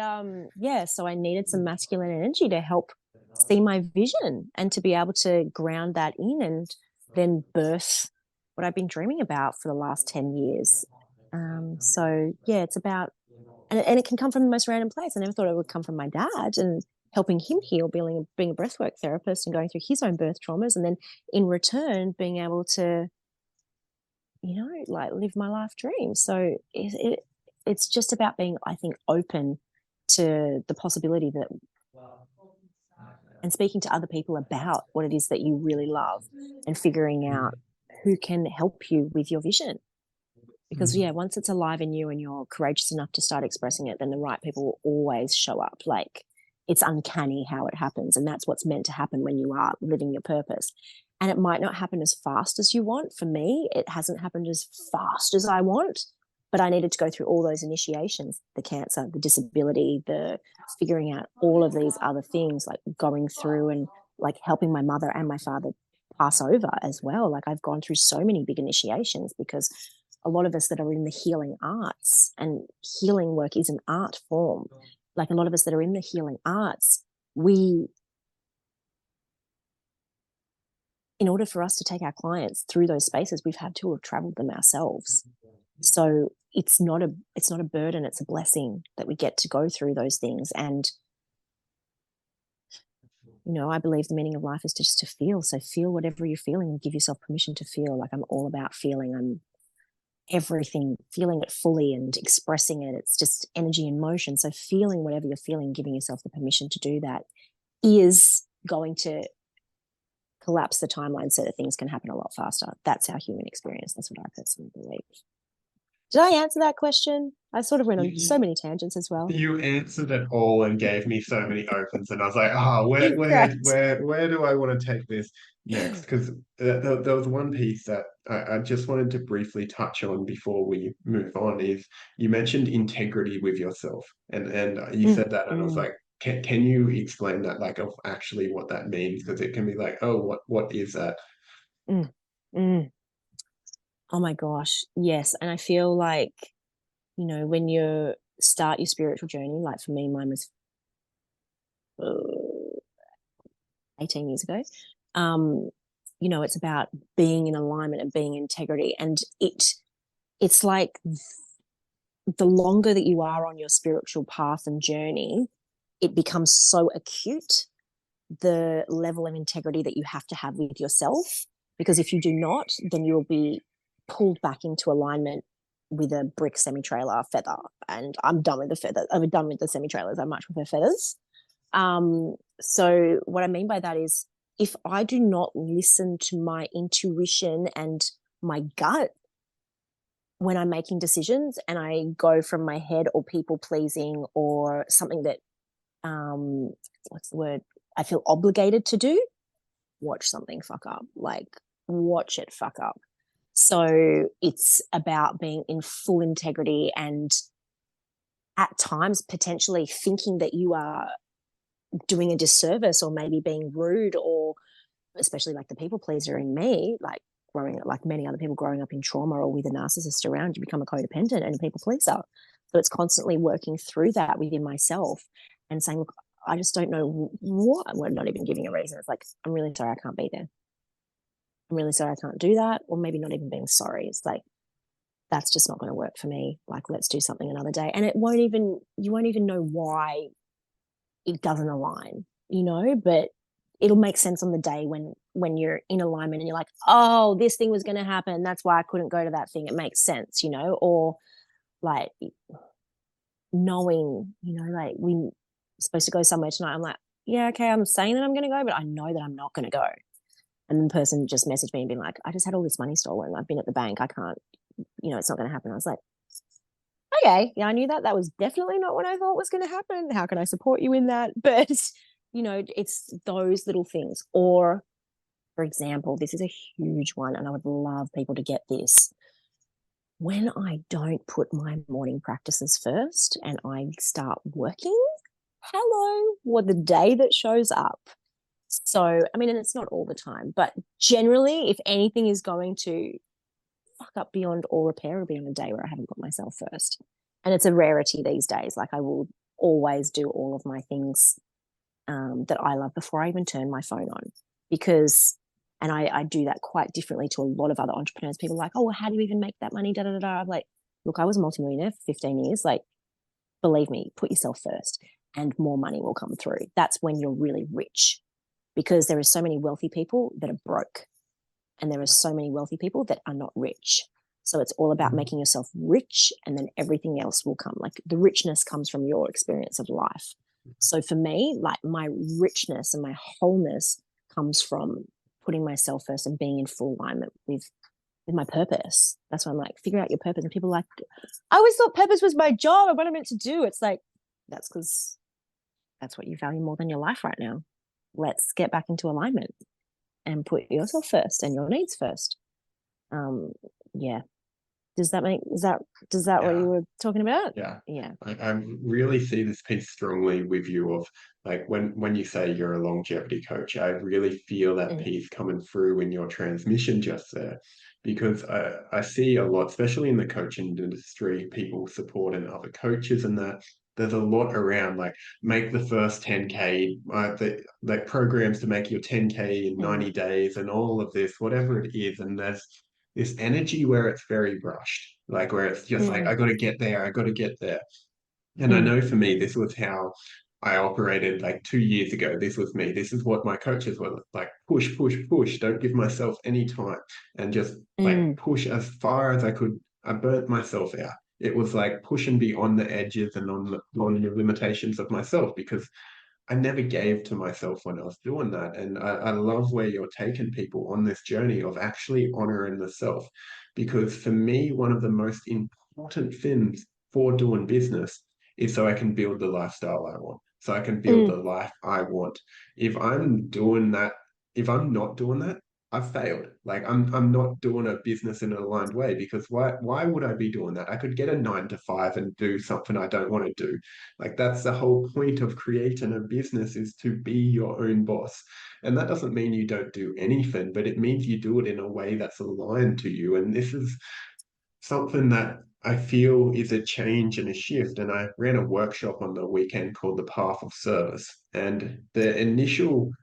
yeah, so I needed some masculine energy to help see my vision and to be able to ground that in and then birth what I've been dreaming about for the last 10 years. So yeah, it's about, and it can come from the most random place. I never thought it would come from my dad and helping him heal, being a breathwork therapist and going through his own birth traumas, and then in return being able to, like, live my life dream. So it's just about being, I think, open to the possibility that, and speaking to other people about what it is that you really love, and figuring out who can help you with your vision. Because yeah, once it's alive in you and you're courageous enough to start expressing it, then the right people will always show up. Like, it's uncanny how it happens, and that's what's meant to happen when you are living your purpose. And it might not happen as fast as you want. For me, it hasn't happened as fast as I want, but I needed to go through all those initiations, the cancer, the disability, the figuring out all of these other things, like going through and like helping my mother and my father pass over as well. Like I've gone through so many big initiations because a lot of us that are in the healing arts, and healing work is an art form, like a lot of us that are in the healing arts, we, in order for us to take our clients through those spaces, we've had to have traveled them ourselves. So it's not a burden, it's a blessing that we get to go through those things. And I believe the meaning of life is just to feel. So feel whatever you're feeling and give yourself permission to feel. Like I'm all about feeling. I'm everything, feeling it fully and expressing it. It's just energy and motion. So feeling whatever you're feeling, giving yourself the permission to do that is going to collapse the timeline so that things can happen a lot faster. That's our human experience. That's what I personally believe. Did I answer that question? I sort of went on You, so many tangents as well. you answered it all and gave me so many opens, and I was like, oh, where, where, Great. where, where do I want to take this next? Because there was one piece that I just wanted to briefly touch on before we move on. Is you mentioned integrity with yourself, and you Mm, said that, and I was mm, like, can you explain that, like, of actually what that means? Because it can be like, oh, what is that? mm, mm. Oh my gosh. Yes. And I feel like, when you start your spiritual journey, like for me, mine was uh, 18 years ago. Um, it's about being in alignment and being in integrity. And it's like the longer that you are on your spiritual path and journey, it becomes so acute, the level of integrity that you have to have with yourself. Because if you do not, then you'll be pulled back into alignment with a brick semi-trailer feather. And I'm done with the feather. I'm done with the semi-trailers. I much prefer feathers. So what I mean by that is if I do not listen to my intuition and my gut when I'm making decisions, and I go from my head or people pleasing or something that what's the word, I feel obligated to do, watch something fuck up. Like watch it fuck up. So it's about being in full integrity and at times potentially thinking that you are doing a disservice or maybe being rude, or especially like the people pleaser in me, like growing like many other people growing up in trauma or with a narcissist around, you become a codependent and a people pleaser. So it's constantly working through that within myself and saying, look, I just don't know what. We're not even giving a reason. It's like, I'm really sorry I can't be there. I'm really sorry I can't do that. Or maybe not even being sorry. It's like, that's just not going to work for me. Like, let's do something another day. And you won't even know why it doesn't align, but it'll make sense on the day when you're in alignment and you're like, oh, this thing was going to happen, that's why I couldn't go to that thing. It makes sense, or like knowing, like we're supposed to go somewhere tonight. I'm like, yeah, okay, I'm saying that I'm going to go, but I know that I'm not going to go. And then the person just messaged me and been like, I just had all this money stolen, I've been at the bank, I can't, it's not going to happen. I was like, okay, yeah, I knew that. That was definitely not what I thought was going to happen. How can I support you in that? But, it's those little things. Or, for example, this is a huge one, and I would love people to get this. When I don't put my morning practices first and I start working, hello, what the day that shows up. So, I mean, and it's not all the time, but generally, if anything is going to fuck up beyond all repair, will be on a day where I haven't put myself first. And it's a rarity these days. Like I will always do all of my things that I love before I even turn my phone on, because, and I do that quite differently to a lot of other entrepreneurs. People are like, oh, well, how do you even make that money? Da da da da. I'm like, look, I was a multimillionaire for 15 years. Like, believe me, put yourself first, and more money will come through. That's when you're really rich, because there are so many wealthy people that are broke, and there are so many wealthy people that are not rich. So it's all about making yourself rich, and then everything else will come. Like the richness comes from your experience of life. So for me, like my richness and my wholeness comes from putting myself first and being in full alignment with my purpose. That's why I'm like, figure out your purpose. And people are like, I always thought purpose was my job and what I'm meant to do. It's like, that's because that's what you value more than your life right now. Let's get back into alignment and put yourself first and your needs first. Um, yeah. Does that make, does that what you Yeah. were talking about? Yeah, Yeah. I really see this piece strongly with you of like when you say you're a longevity coach, I really feel that Mm, piece coming through in your transmission just there. Because I see a lot, especially in the coaching industry, people supporting other coaches and that there's a lot around like make the first 10K, the programs to make your 10K in mm, 90 days and all of this, whatever it is. And there's this energy where it's very rushed, like where it's just like, mm, I got to get there, I got to get there. And I mm, know for me, this was how I operated like 2 years ago. This was me. This is what my coaches were like push, push, push. Don't give myself any time and just like mm, push as far as I could. I burnt myself out. It was like pushing beyond the edges and on the limitations of myself because I never gave to myself when I was doing that. And I love where you're taking people on this journey of actually honoring the self. Because for me, one of the most important things for doing business is so I can build the lifestyle I want, so I can build mm, the life I want. If I'm doing that, if I'm not doing that, I've failed. Like I'm not doing a business in an aligned way because why would I be doing that? I could get a 9 to 5 and do something I don't want to do. Like that's the whole point of creating a business is to be your own boss. And that doesn't mean you don't do anything, but it means you do it in a way that's aligned to you. And this is something that I feel is a change and a shift. And I ran a workshop on the weekend called The Path of Service. And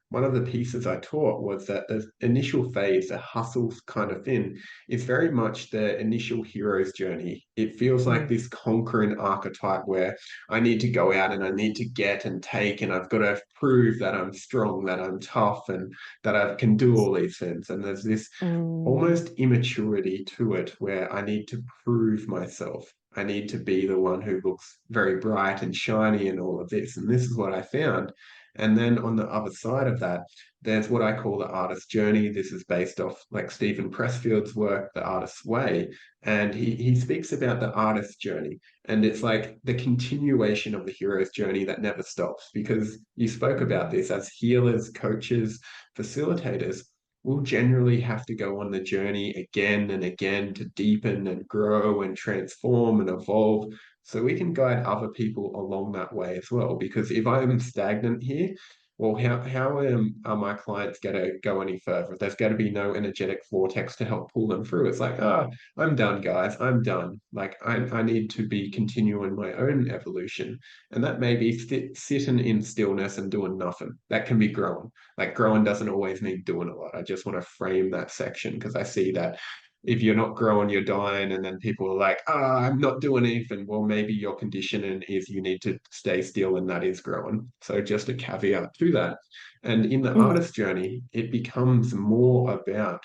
one of the pieces I taught was that the initial phase, the hustle kind of thing, is very much the initial hero's journey. It feels like mm, this conquering archetype where I need to go out and I need to get and take, and I've got to prove that I'm strong, that I'm tough, and that I can do all these things. And there's this mm, almost immaturity to it where I need to prove myself. I need to be the one who looks very bright and shiny and all of this. And this is what I found. And then on the other side of that, there's what I call the artist's journey. This is based off like Stephen Pressfield's work, The Artist's Way. And he speaks about the artist's journey. And it's like the continuation of the hero's journey that never stops. Because you spoke about mm, this as healers, coaches, facilitators, we'll generally have to go on the journey again and again to deepen and grow and transform and evolve so we can guide other people along that way as well. Because if I'm stagnant here, well, are my clients going to go any further? There's got to be no energetic vortex to help pull them through. It's like, I'm done, guys. I'm done. Like, I need to be continuing my own evolution. And that may be sitting in stillness and doing nothing. That can be growing. Like growing doesn't always mean doing a lot. I just want to frame that section because I see that if you're not growing, you're dying. And then people are like, I'm not doing anything. Well, maybe your conditioning is you need to stay still and that is growing. So just a caveat to that. And in the mm, artist journey, it becomes more about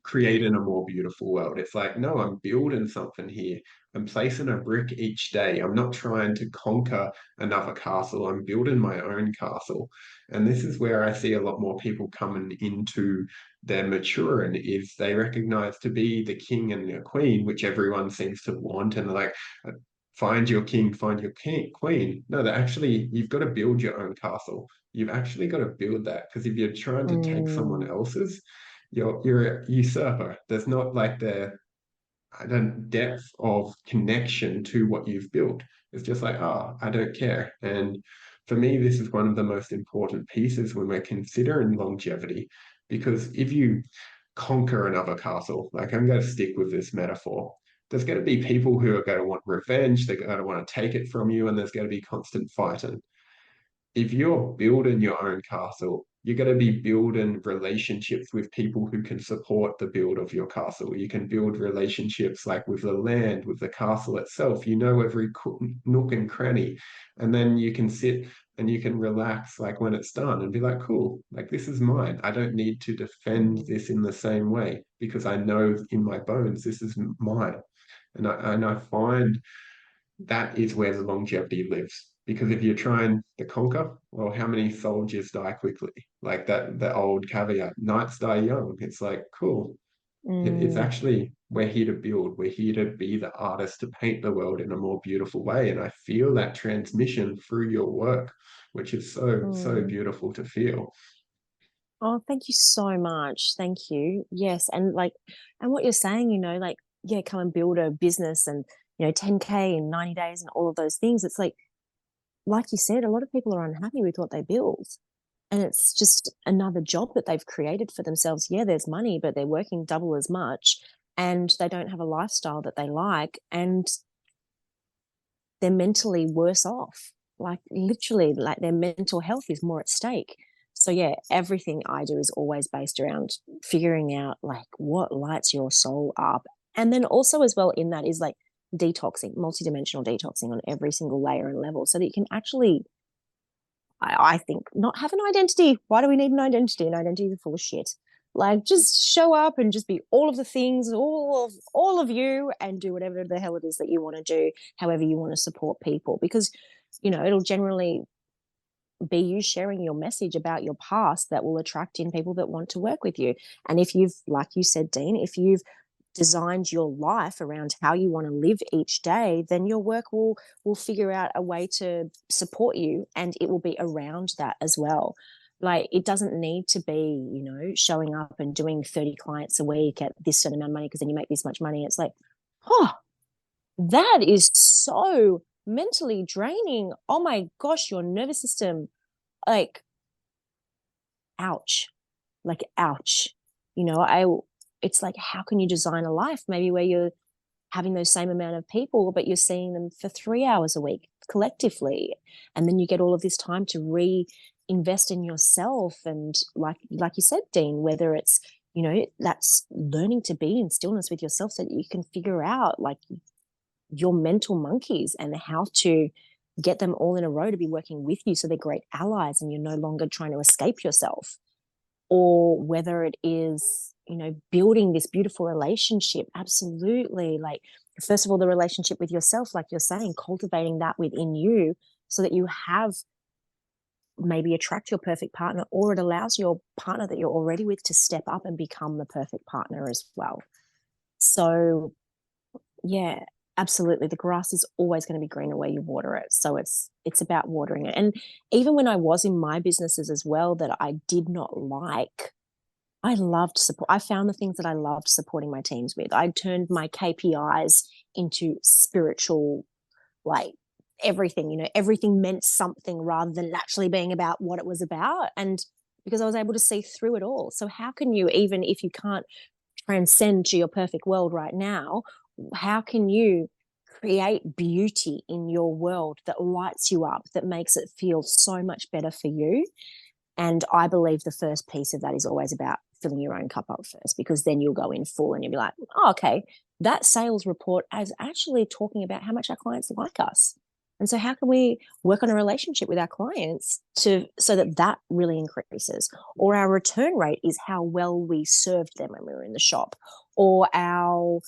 creating a more beautiful world. It's like, no, I'm building something here. I'm placing a brick each day. I'm not trying to conquer another castle. I'm building my own castle. And this is where I see a lot more people coming into their maturing is they recognize to be the king and the queen, which everyone seems to want. And they're like, find your king, find your queen. No, that actually, you've got to build your own castle. You've actually got to build that because if you're trying to take someone mm, else's, you're a usurper. There's not like the I don't depth of connection to what you've built. It's just like, oh, I don't care. And for me, this is one of the most important pieces when we're considering longevity, because if you conquer another castle, like I'm going to stick with this metaphor, there's going to be people who are going to want revenge, they're going to want to take it from you, and there's going to be constant fighting. If you're building your own castle, you're going to be building relationships with people who can support the build of your castle. You can build relationships like with the land, with the castle itself. You know every nook and cranny, and then you can sit and you can relax like when it's done and be like, cool, like this is mine. I don't need to defend mm, this in the same way because I know in my bones this is mine. And I find that is where the longevity lives. Because if you're trying to conquer, well, how many soldiers die quickly? Like that, the old caveat, knights die young. It's like, cool. It's mm, actually, we're here to build. We're here to be the artist to paint the world in a more beautiful way. And I feel that transmission through your work, which is so, so mm. beautiful to feel. Oh, thank you so much. Thank you. Yes. And like, and what you're saying, like yeah, come and build a business and, 10K in 90 days and all of those things. It's like you said, a lot of people are unhappy with what they build. And it's just another job that they've created for themselves. Yeah, there's money, but they're working double as much and they don't have a lifestyle that they like. And they're mentally worse off. Like literally, like their mental health is more at stake. So yeah, everything I do is always based around figuring out like what lights your soul up. And then also as well in that is like detoxing, multidimensional detoxing on every single layer and level so that you can actually I think not have an identity. Why do we need an identity? An identity is full of shit. Like just show up and just be all of the things, all of you, and do whatever the hell it is that you want to do, however you want to support people. Because, it'll generally be you sharing your message about your past that will attract in people that want to work with you. And if you've, like you said, Dean, if you've designed your life around how you want to live each day, then your work will figure out a way to support you and it will be around that as well. Like it doesn't need to be, showing up and doing 30 clients a week at this certain amount of money because then you make this much money. It's like, oh, that is so mentally draining. Oh my gosh, your nervous system, like, ouch, like, ouch. I it's like, how can you design a life maybe where you're having those same amount of people, but you're seeing them for 3 hours a week collectively. And then you get all of this time to reinvest in yourself. And like you said, Dean, whether it's, that's learning to be in stillness with yourself so that you can figure out like your mental monkeys and how to get them all in a row to be working with you so they're great allies and you're no longer trying to escape yourself. Or whether it is, building this beautiful relationship. Absolutely. Like, first of all, the relationship with yourself, like you're saying, cultivating that within you so that you have maybe attract your perfect partner, or it allows your partner that you're already with to step up and become the perfect partner as well. So yeah, absolutely. The grass is always going to be greener where you water it. So it's about watering it. And even when I was in my businesses as well that I did not like, I loved support. I found the things that I loved supporting my teams with. I turned my KPIs into spiritual, like everything, everything meant something rather than actually being about what it was about. And because I was able to see through it all. So how can you, even if you can't transcend to your perfect world right now, how can you create beauty in your world that lights you up, that makes it feel so much better for you? And I believe the first piece of that is always about filling your own cup up first, because then you'll go in full and you'll be like, oh, okay, that sales report is actually talking about how much our clients like us. And so how can we work on a relationship with our clients so that really increases? Or our return rate is how well we served them when we were in the shop, or um,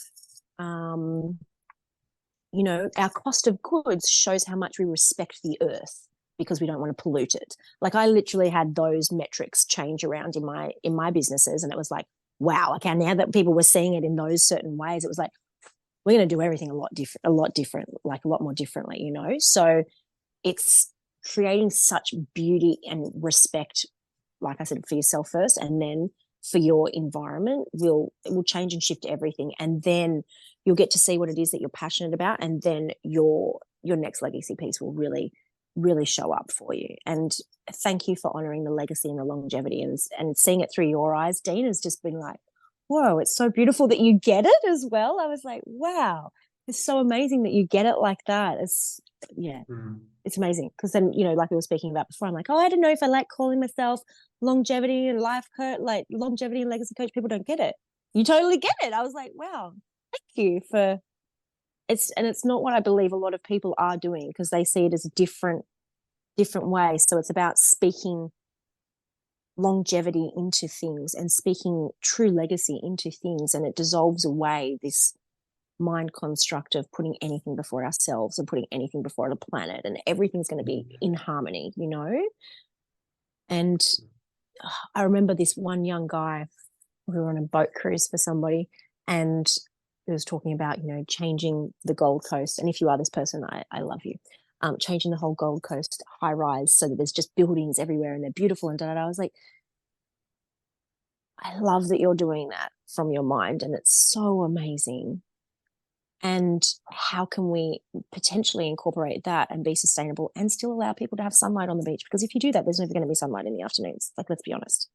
our cost of goods shows how much we respect the earth because we don't want to pollute it. Like I literally had those metrics change around in my businesses, and it was like, wow, okay, now that people were seeing it in those certain ways, it was like, we're going to do everything a lot different, like a lot more differently, So it's creating such beauty and respect, like I said, for yourself first, and then for your environment will change and shift everything. And then you'll get to see what it is that you're passionate about, and then your next legacy piece will really really show up for you. And thank you for honoring the legacy and the longevity, and seeing it through your eyes, Dean, has just been like, whoa, it's so beautiful that you get it as well. I was like, wow, it's so amazing that you get it like that. It's yeah, Mm. it's amazing. Because then, like we were speaking about before, I'm like, oh, I don't know if I like calling myself longevity and life coach, like longevity and legacy coach. People don't get it. You totally get it. I was like, wow, thank you for it's not what I believe a lot of people are doing, because they see it as a different way. So it's about speaking longevity into things and speaking true legacy into things, and it dissolves away this mind construct of putting anything before ourselves and putting anything before the planet, and everything's going to be in harmony. And I remember this one young guy, we were on a boat cruise for somebody, and he was talking about changing the Gold Coast. And if you are this person, I love you. Changing the whole Gold Coast high rise so that there's just buildings everywhere and they're beautiful and da da. I was like, I love that you're doing that from your mind, and it's so amazing. And how can we potentially incorporate that and be sustainable and still allow people to have sunlight on the beach? Because if you do that, there's never going to be sunlight in the afternoons. Like, let's be honest.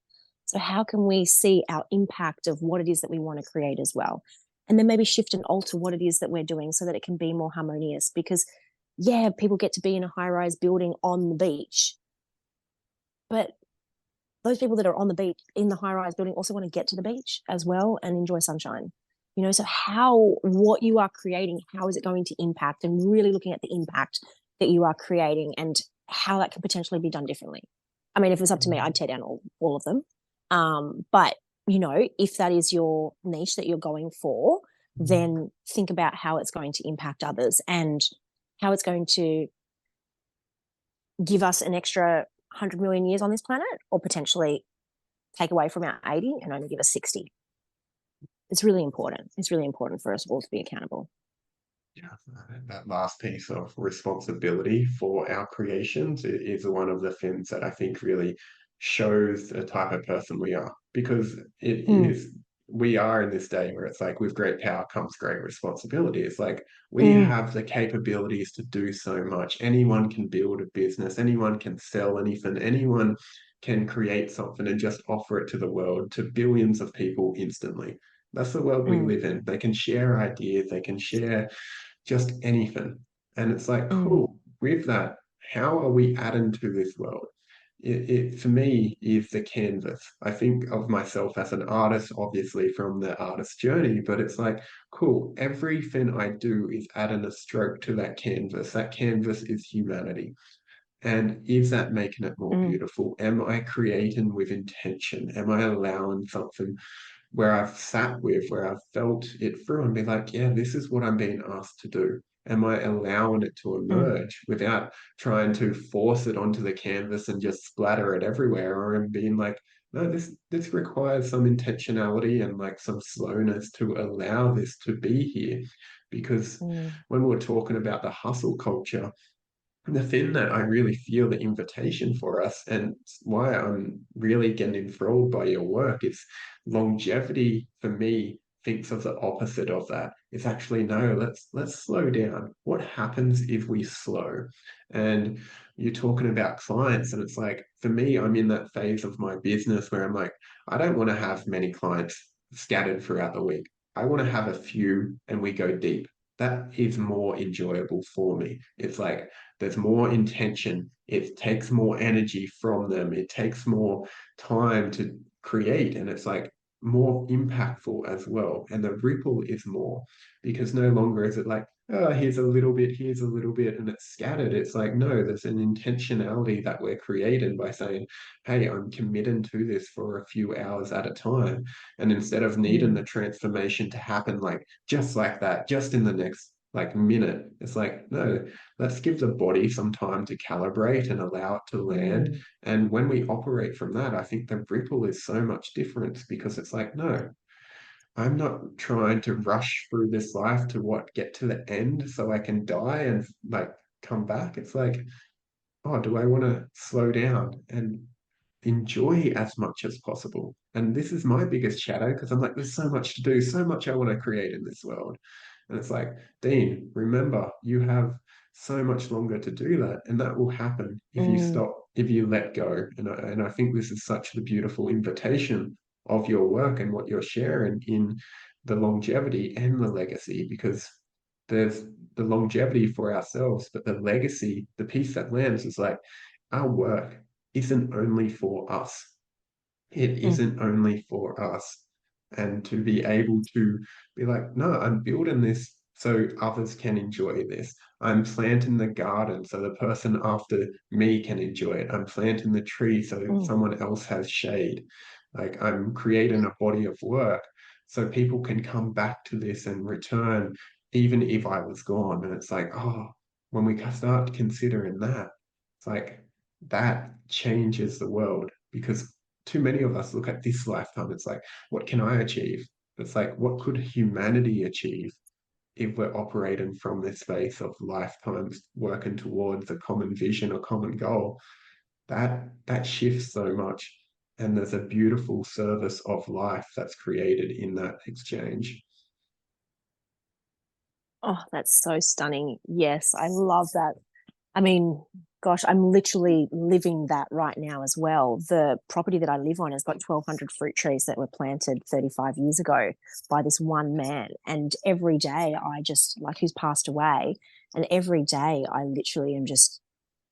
So, how can we see our impact of what it is that we want to create as well? And then maybe shift and alter what it is that we're doing so that it can be more harmonious. Because, yeah, people get to be in a high rise building on the beach, but those people that are on the beach in the high rise building also want to get to the beach as well and enjoy sunshine. So how what you are creating, how is it going to impact, and really looking at the impact that you are creating and how that can potentially be done differently. I mean, if it was up to me, I'd tear down all of them. But if that is your niche that you're going for, then think about how it's going to impact others and how it's going to give us an extra 100 million years on this planet, or potentially take away from our 80 and only give us 60. It's really important. It's really important for us all to be accountable. Yeah, that last piece of responsibility for our creations is one of the things that I think really shows the type of person we are. Because it Mm, is, we are in this day where it's like with great power comes great responsibility. It's like we mm, have the capabilities to do so much. Anyone can build a business, anyone can sell anything, anyone can create something and just offer it to the world, to billions of people instantly. That's the world we mm, live in. They can share ideas, they can share just anything. And it's like, mm, cool, with that, how are we adding to this world? It for me is the canvas. I think of myself as an artist, obviously from the artist journey, but it's like, cool, everything I do is adding a stroke to that canvas. That canvas is humanity. And is that making it more mm, beautiful? Am I creating with intention? Am I allowing something where I've sat with, where I've felt it through and be like, yeah, this is what I'm being asked to do. Am I allowing it to mm, emerge without trying to force it onto the canvas and just splatter it everywhere? Or am being like, no, this requires some intentionality and like some slowness to allow this to be here. Because mm, when we're talking about the hustle culture, the thing that I really feel the invitation for us, and why I'm really getting enthralled by your work, is longevity for me thinks of the opposite of that. It's actually no, let's slow down. What happens if we slow? And you're talking about clients, and it's like for me, I'm in that phase of my business where I'm like, I don't want to have many clients scattered throughout the week. I want to have a few and we go deep. That is more enjoyable for me. It's like there's more intention. It takes more energy from them. It takes more time to create. And it's like more impactful as well. And the ripple is more because no longer is it like, oh, here's a little bit, and it's scattered. It's like, no, there's an intentionality that we're creating by saying, hey, I'm committing to this for a few hours at a time. And instead of needing the mm, transformation to happen like just like that, just in the next like minute, it's like, no, let's give the body some time to calibrate and allow it to land. mm, And when we operate from that, I think the ripple is so much different because it's like, no, I'm not trying to rush through this life to what get to the end so I can die and like come back. It's like, oh, do I want to slow down and enjoy as much as possible? And this is my biggest shadow because I'm like, there's so much to do, so much I want to create in this world. And it's like, Dean, remember, you have so much longer to do that. And that will happen if you mm, stop, if you let go. And I think this is such the beautiful invitation of your work and what you're sharing in the longevity and the legacy, because there's the longevity for ourselves, but the legacy, the piece that lands is like our work isn't only for us. It mm, isn't only for us. And to be able to be like, no, I'm building this so others can enjoy this. I'm planting the garden so the person after me can enjoy it. I'm planting the tree so mm, someone else has shade. Like I'm creating a body of work so people can come back to this and return even if I was gone. And it's like, oh, when we start considering that, it's like that changes the world because too many of us look at this lifetime. It's like, what can I achieve? It's like, what could humanity achieve if we're operating from this space of lifetimes working towards a common vision, a common goal? That shifts so much. And there's a beautiful service of life that's created in that exchange. Oh, that's so stunning. Yes, I love that. I mean, gosh, I'm literally living that right now as well. The property that I live on has got 1,200 fruit trees that were planted 35 years ago by this one man. And every day I just, like, who's passed away, and every day I literally am just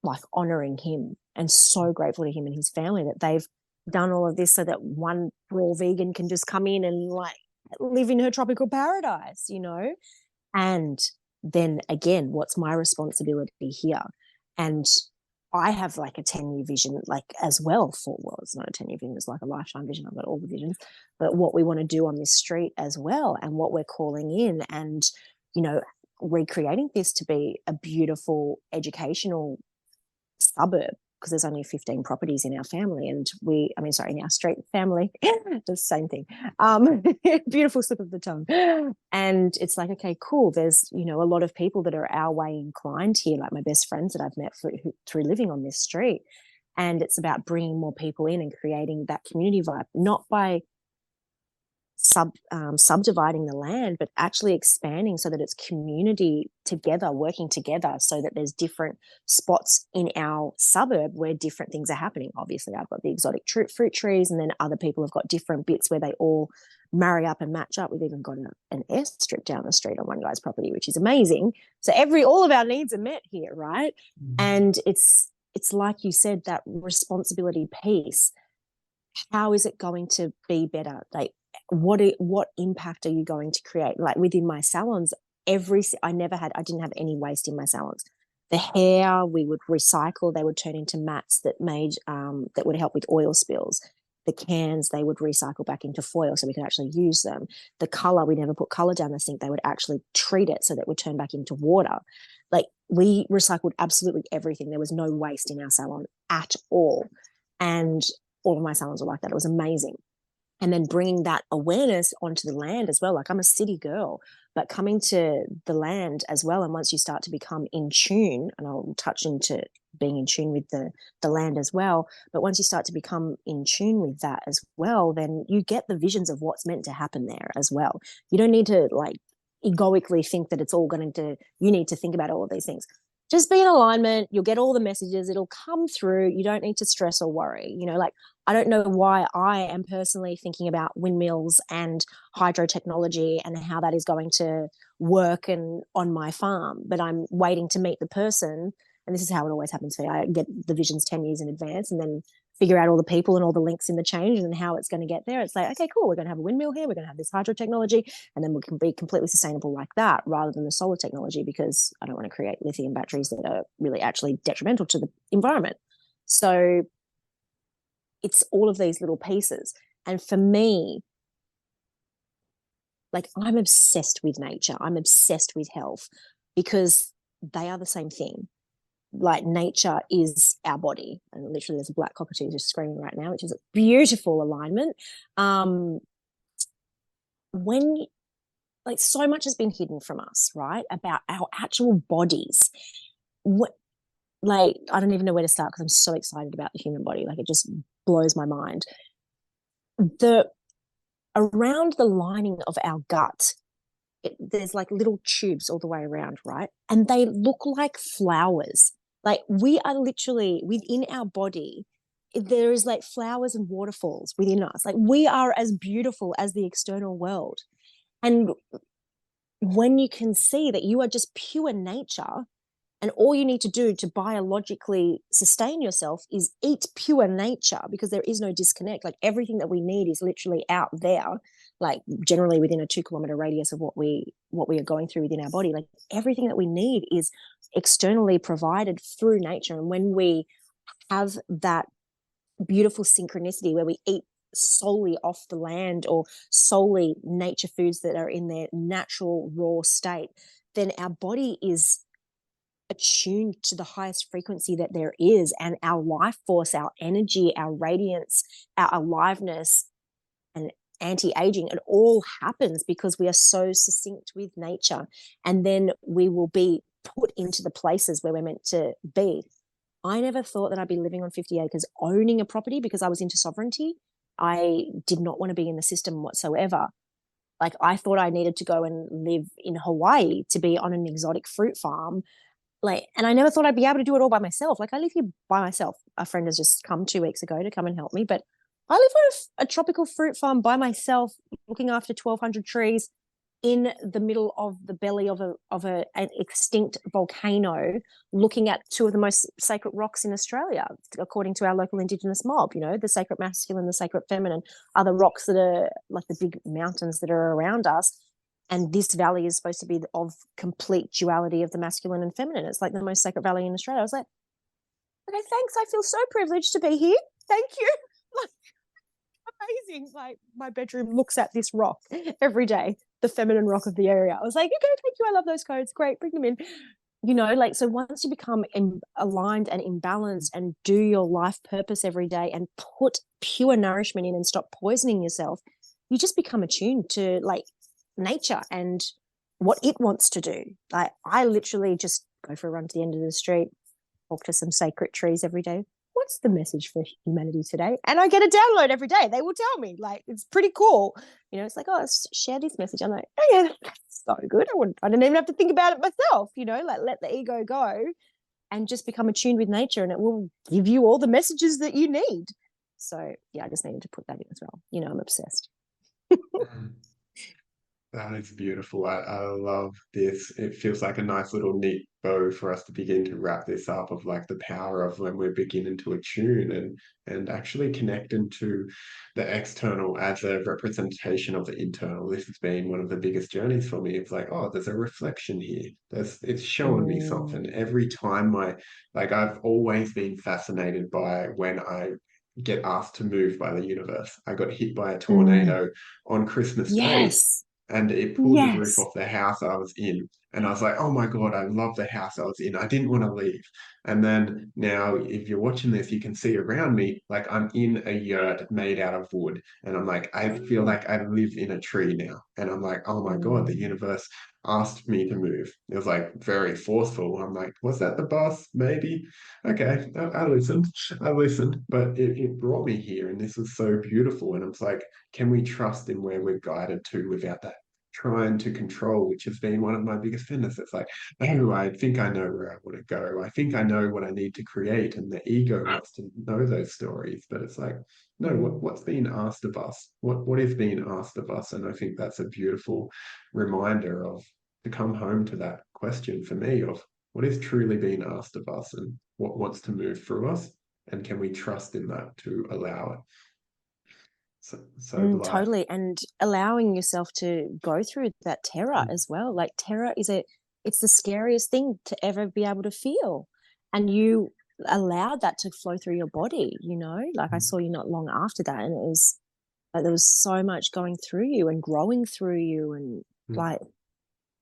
like honoring him and so grateful to him and his family that they've done all of this so that one raw vegan can just come in and like live in her tropical paradise, you know? And then again, what's my responsibility here? And I have like a 10-year vision, like as well for, well, it's not a 10-year vision, it's like a lifetime vision. I've got all the visions, but what we want to do on this street as well, and what we're calling in, and, you know, recreating this to be a beautiful educational suburb, because there's only 15 properties in our family, and I mean, sorry, in our street family, the same thing. Beautiful slip of the tongue. And it's like, okay, cool. There's, you know, a lot of people that are our way inclined here, like my best friends that I've met through living on this street. And it's about bringing more people in and creating that community vibe, not by subdividing the land, but actually expanding so that it's community together, working together, so that there's different spots in our suburb where different things are happening. Obviously, I've got the exotic fruit trees, and then other people have got different bits where they all marry up and match up. We've even got an airstrip down the street on one guy's property, which is amazing. So all of our needs are met here, right? And it's like you said, that responsibility piece. How is it going to be better? Like, what impact are you going to create? Like within my salons, I didn't have any waste in my salons. The hair we would recycle, they would turn into mats that would help with oil spills. The cans they would recycle back into foil so we could actually use them. The color, we never put color down the sink. They would actually treat it so that it would turn back into water. Like, we recycled absolutely everything. There was no waste in our salon at all. And all of my salons were like that. It was amazing. And then bringing that awareness onto the land as well. Like, I'm a city girl, but coming to the land as well. And once you start to become in tune, and I'll touch into being in tune with the land as well. But once you start to become in tune with that as well, then you get the visions of what's meant to happen there as well. You don't need to like egoically think that it's all going to, you need to think about all of these things. Just be in alignment. You'll get all the messages. It'll come through. You don't need to stress or worry. You know, like, I don't know why I am personally thinking about windmills and hydro technology and how that is going to work and on my farm, but I'm waiting to meet the person. And this is how it always happens for me. I get the visions 10 years in advance and then figure out all the people and all the links in the chain and how it's going to get there. It's like, okay, cool. We're going to have a windmill here. We're going to have this hydro technology, and then we can be completely sustainable like that, rather than the solar technology, because I don't want to create lithium batteries that are really actually detrimental to the environment. So it's all of these little pieces. And for me, like, I'm obsessed with nature. I'm obsessed with health, because they are the same thing. Like, nature is our body, and literally there's a black cockatoo just screaming right now, which is a beautiful alignment. When Like, so much has been hidden from us, right, about our actual bodies. What, like, I don't even know where to start because I'm so excited about the human body. Like, it just blows my mind. The Around the lining of our gut, there's like little tubes all the way around, right? And they look like flowers. Like, we are literally within our body. There is like flowers and waterfalls within us. Like, we are as beautiful as the external world. And when you can see that you are just pure nature, and all you need to do to biologically sustain yourself is eat pure nature, because there is no disconnect. Like, everything that we need is literally out there, like generally within a 2 kilometer radius of what we are going through within our body. Like, everything that we need is externally provided through nature. And when we have that beautiful synchronicity where we eat solely off the land, or solely nature foods that are in their natural raw state, then our body is attuned to the highest frequency that there is, and our life force, our energy, our radiance, our aliveness, and anti-aging, it all happens because we are so succinct with nature. And then we will be put into the places where we're meant to be. I never thought that I'd be living on 50 acres owning a property, because I was into sovereignty. I did not want to be in the system whatsoever. Like I thought I needed to go and live in Hawaii to be on an exotic fruit farm. Like, and I never thought I'd be able to do it all by myself. Like I live here by myself. A friend has just come 2 weeks ago to come and help me, but I live on a tropical fruit farm by myself, looking after 1,200 trees in the middle of the belly of an extinct volcano, looking at two of the most sacred rocks in Australia, according to our local Indigenous mob. You know, the sacred masculine, the sacred feminine, are the rocks that are like the big mountains that are around us. And this valley is supposed to be of complete duality of the masculine and feminine. It's like the most sacred valley in Australia. I was like, okay, thanks. I feel so privileged to be here. Thank you. Like, amazing. Like my bedroom looks at this rock every day, the feminine rock of the area. I was like, okay, thank you. I love those codes. Great, bring them in. You know, like, so once you become aligned and imbalanced and do your life purpose every day and put pure nourishment in and stop poisoning yourself, you just become attuned to like nature and what it wants to do. Like I literally just go for a run to the end of the street, talk to some sacred trees every day. What's the message for humanity today? And I get a download every day. They will tell me, like, it's pretty cool. You know, it's like, oh, let's share this message. I'm like, oh yeah, that's so good. I didn't even have to think about it myself, you know, like let the ego go and just become attuned with nature and it will give you all the messages that you need. So yeah, I just needed to put that in as well. You know, I'm obsessed. Mm. That is beautiful. I love this. It feels like a nice little neat bow for us to begin to wrap this up of like the power of when we're beginning to attune and actually connect into the external as a representation of the internal. This has been one of the biggest journeys for me. It's like, oh, there's a reflection here. It's showing me something. Mm, Every time like I've always been fascinated by when I get asked to move by the universe. I got hit by a mm, tornado on Christmas Day yes, and it pulled the roof yes. off the house I was in. And I was like, oh my God, I love the house I was in. I didn't want to leave. And then now, if you're watching this, you can see around me, like I'm in a yurt made out of wood. And I'm like, I feel Mm, like I live in a tree now. And I'm like, oh my God, the mm, universe asked me to move. It was like very forceful. I'm like, was that the boss? Maybe. Okay, I listened. I listened, but it brought me here. And this was so beautiful. And it's like, can we trust in where we're guided to without that trying to control, which has been one of my biggest fears. It's like, oh, I think I know where I want to go. I think I know what I need to create. And the ego wants to know those stories. But it's like, no, mm. what's being asked of us? What is being asked of us? And I think that's a beautiful reminder of to come home to that question for me of what is truly being asked of us and what wants to move through us. And can we trust in that to allow it? So Blythe. Totally. And allowing yourself to go through that terror Mm, as well. Like terror it's the scariest thing to ever be able to feel. And you allowed that to flow through your body, you know? Like I mm, saw you not long after that and it was like there was so much going through you and growing through you and mm, like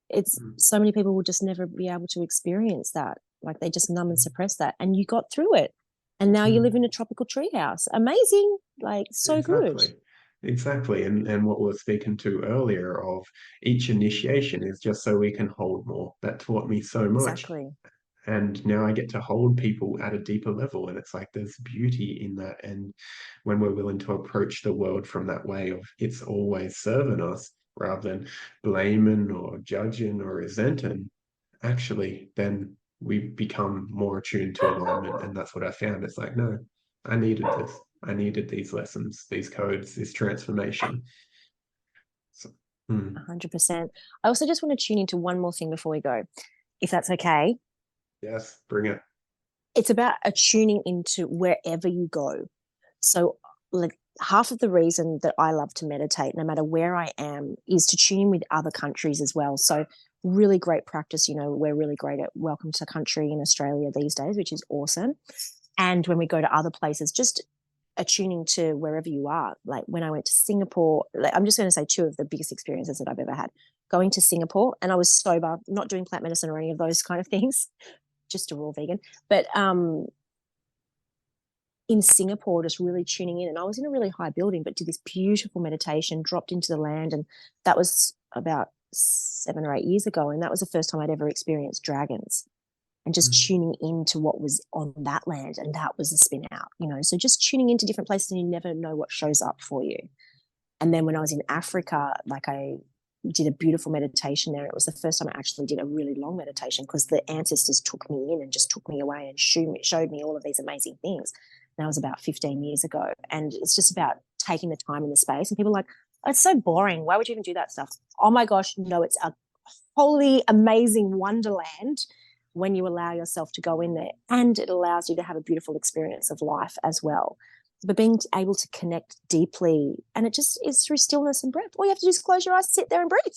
it's mm, so many people will just never be able to experience that. Like they just numb and mm, suppress that. And you got through it. And now you live mm. in a tropical treehouse. Amazing. Like so good. Exactly. Exactly. And what we were speaking to earlier of each initiation is just so we can hold more. That taught me so much. Exactly. And now I get to hold people at a deeper level. And it's like there's beauty in that. And when we're willing to approach the world from that way of it's always serving us rather than blaming or judging or resenting, actually, then we become more attuned to alignment. And that's what I found. It's like, no, I needed this. I needed these lessons, these codes, this transformation. So, 100%. I also just want to tune into one more thing before we go, if that's okay. yes, bring it. It's about attuning into wherever you go. So, like, half of the reason that I love to meditate, no matter where I am, is to tune in with other countries as well. So, really great practice. You know, we're really great at welcome to country in Australia these days, which is awesome. And when we go to other places, just attuning to wherever you are. Like when I went to Singapore, like I'm just going to say two of the biggest experiences that I've ever had. Going to Singapore, and I was sober, not doing plant medicine or any of those kind of things, just a raw vegan. But in Singapore, just really tuning in, and I was in a really high building, but did this beautiful meditation, dropped into the land, and that was about 7 or 8 years ago, and that was the first time I'd ever experienced dragons and just Mm, tuning into what was on that land. And that was a spin out, you know. So just tuning into different places and you never know what shows up for you. And then when I was in Africa, like I did a beautiful meditation there. It was the first time I actually did a really long meditation because the ancestors took me in and just took me away and showed me all of these amazing things. And that was about 15 years ago. And it's just about taking the time and the space. And people are like, oh, it's so boring. Why would you even do that stuff? Oh my gosh, no, it's a holy, amazing wonderland when you allow yourself to go in there. And it allows you to have a beautiful experience of life as well. But being able to connect deeply, and it just is through stillness and breath. All you have to do is close your eyes, sit there and breathe.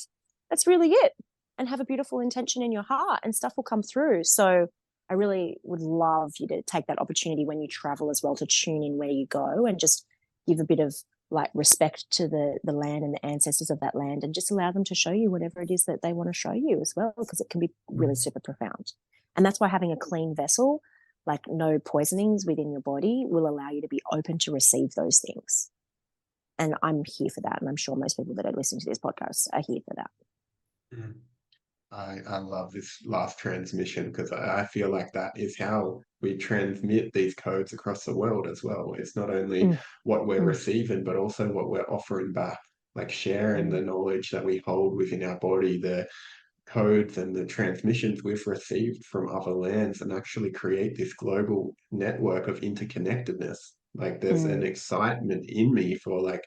That's really it. And have a beautiful intention in your heart, and stuff will come through. So I really would love you to take that opportunity when you travel as well, to tune in where you go and just give a bit of like respect to the land and the ancestors of that land, and just allow them to show you whatever it is that they want to show you as well, because it can be really super profound. And that's why having a clean vessel, like no poisonings within your body, will allow you to be open to receive those things. And I'm here for that. And I'm sure most people that are listening to this podcast are here for that. Mm. I love this last transmission because I feel like that is how we transmit these codes across the world as well. It's not only Mm, what we're mm, receiving, but also what we're offering back, like sharing mm, the knowledge that we hold within our body, the codes and the transmissions we've received from other lands, and actually create this global network of interconnectedness. Like there's an mm, excitement in me for like,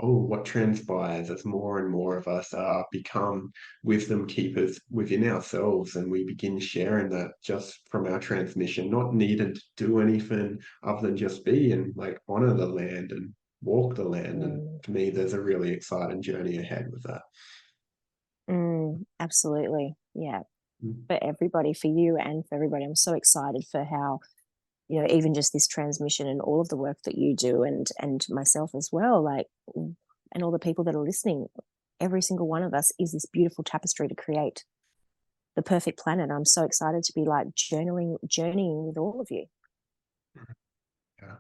oh, what transpires as more and more of us become wisdom keepers within ourselves, and we begin sharing that just from our transmission, not needing to do anything other than just be and like honor the land and walk the land. And mm, for me, there's a really exciting journey ahead with that. absolutely. Yeah. Mm. For everybody, for you and for everybody. I'm so excited for how, you know, even just this transmission and all of the work that you do, and myself as well, like, and all the people that are listening, every single one of us is this beautiful tapestry to create the perfect planet. I'm so excited to be like journeying with all of you. Yeah.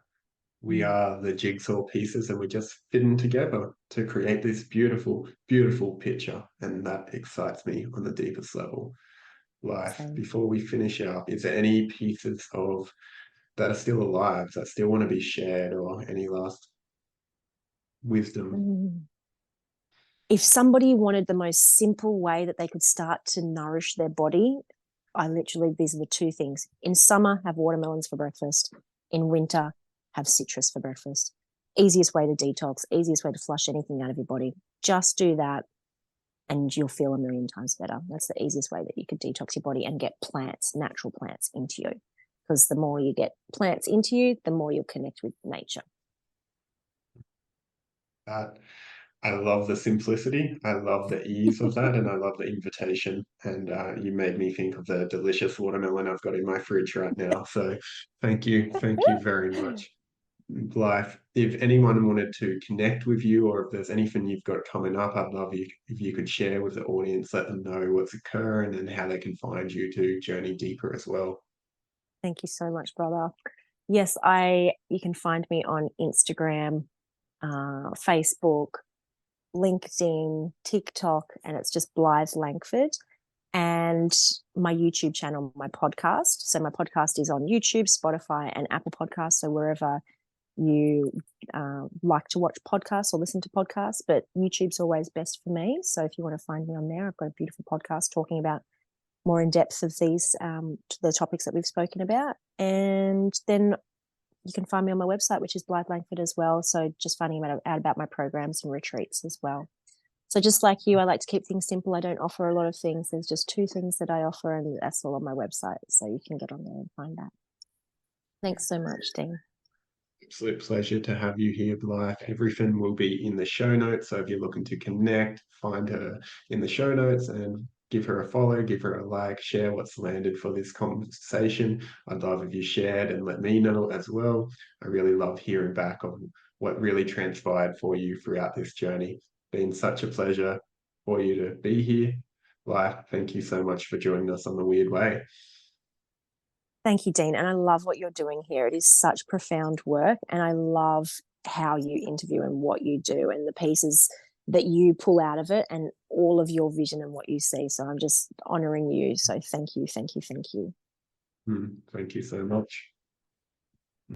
We Mm. are the jigsaw pieces and we're just fitting together to create this beautiful, beautiful picture. And that excites me on the deepest level. Life. So, Before we finish up, is there any pieces of that are still alive that still want to be shared, or any last wisdom? mm. If somebody wanted the most simple way that they could start to nourish their body, I literally, these are the two things. In summer, have watermelons for breakfast. In winter, have citrus for breakfast. Easiest way to detox, easiest way to flush anything out of your body. Just do that and you'll feel a million times better. That's the easiest way that you could detox your body and get plants, natural plants into you. Because the more you get plants into you, the more you'll connect with nature. That I love the simplicity. I love the ease of that, and I love the invitation. And you made me think of the delicious watermelon I've got in my fridge right now. So thank you very much. Blythe, if anyone wanted to connect with you, or if there's anything you've got coming up, I'd love you if you could share with the audience, let them know what's occurring and how they can find you to journey deeper as well. Thank you so much, brother. Yes, you can find me on Instagram, Facebook, LinkedIn, TikTok, and it's just Blythe Langford. And my YouTube channel, my podcast. So my podcast is on YouTube, Spotify, and Apple Podcasts. So wherever you like to watch podcasts or listen to podcasts, but YouTube's always best for me. So if you want to find me on there, I've got a beautiful podcast talking about more in depth of these the topics that we've spoken about. And then you can find me on my website, which is Blythe Langford as well. So just finding out about my programs and retreats as well. So just like you, I like to keep things simple. I don't offer a lot of things. There's just two things that I offer, and that's all on my website. So you can get on there and find that. Thanks so much, Dean. Absolute pleasure to have you here, Blythe. Everything will be in the show notes. So if you're looking to connect, find her in the show notes and give her a follow, give her a like, share what's landed for this conversation. I'd love if you shared and let me know as well. I really love hearing back on what really transpired for you throughout this journey. Been such a pleasure for you to be here. Blythe, thank you so much for joining us on The Weird Way. Thank you, Dean. And I love what you're doing here. It is such profound work. And I love how you interview and what you do and the pieces that you pull out of it and all of your vision and what you see. So I'm just honoring you. So thank you, thank you, thank you. Thank you so much.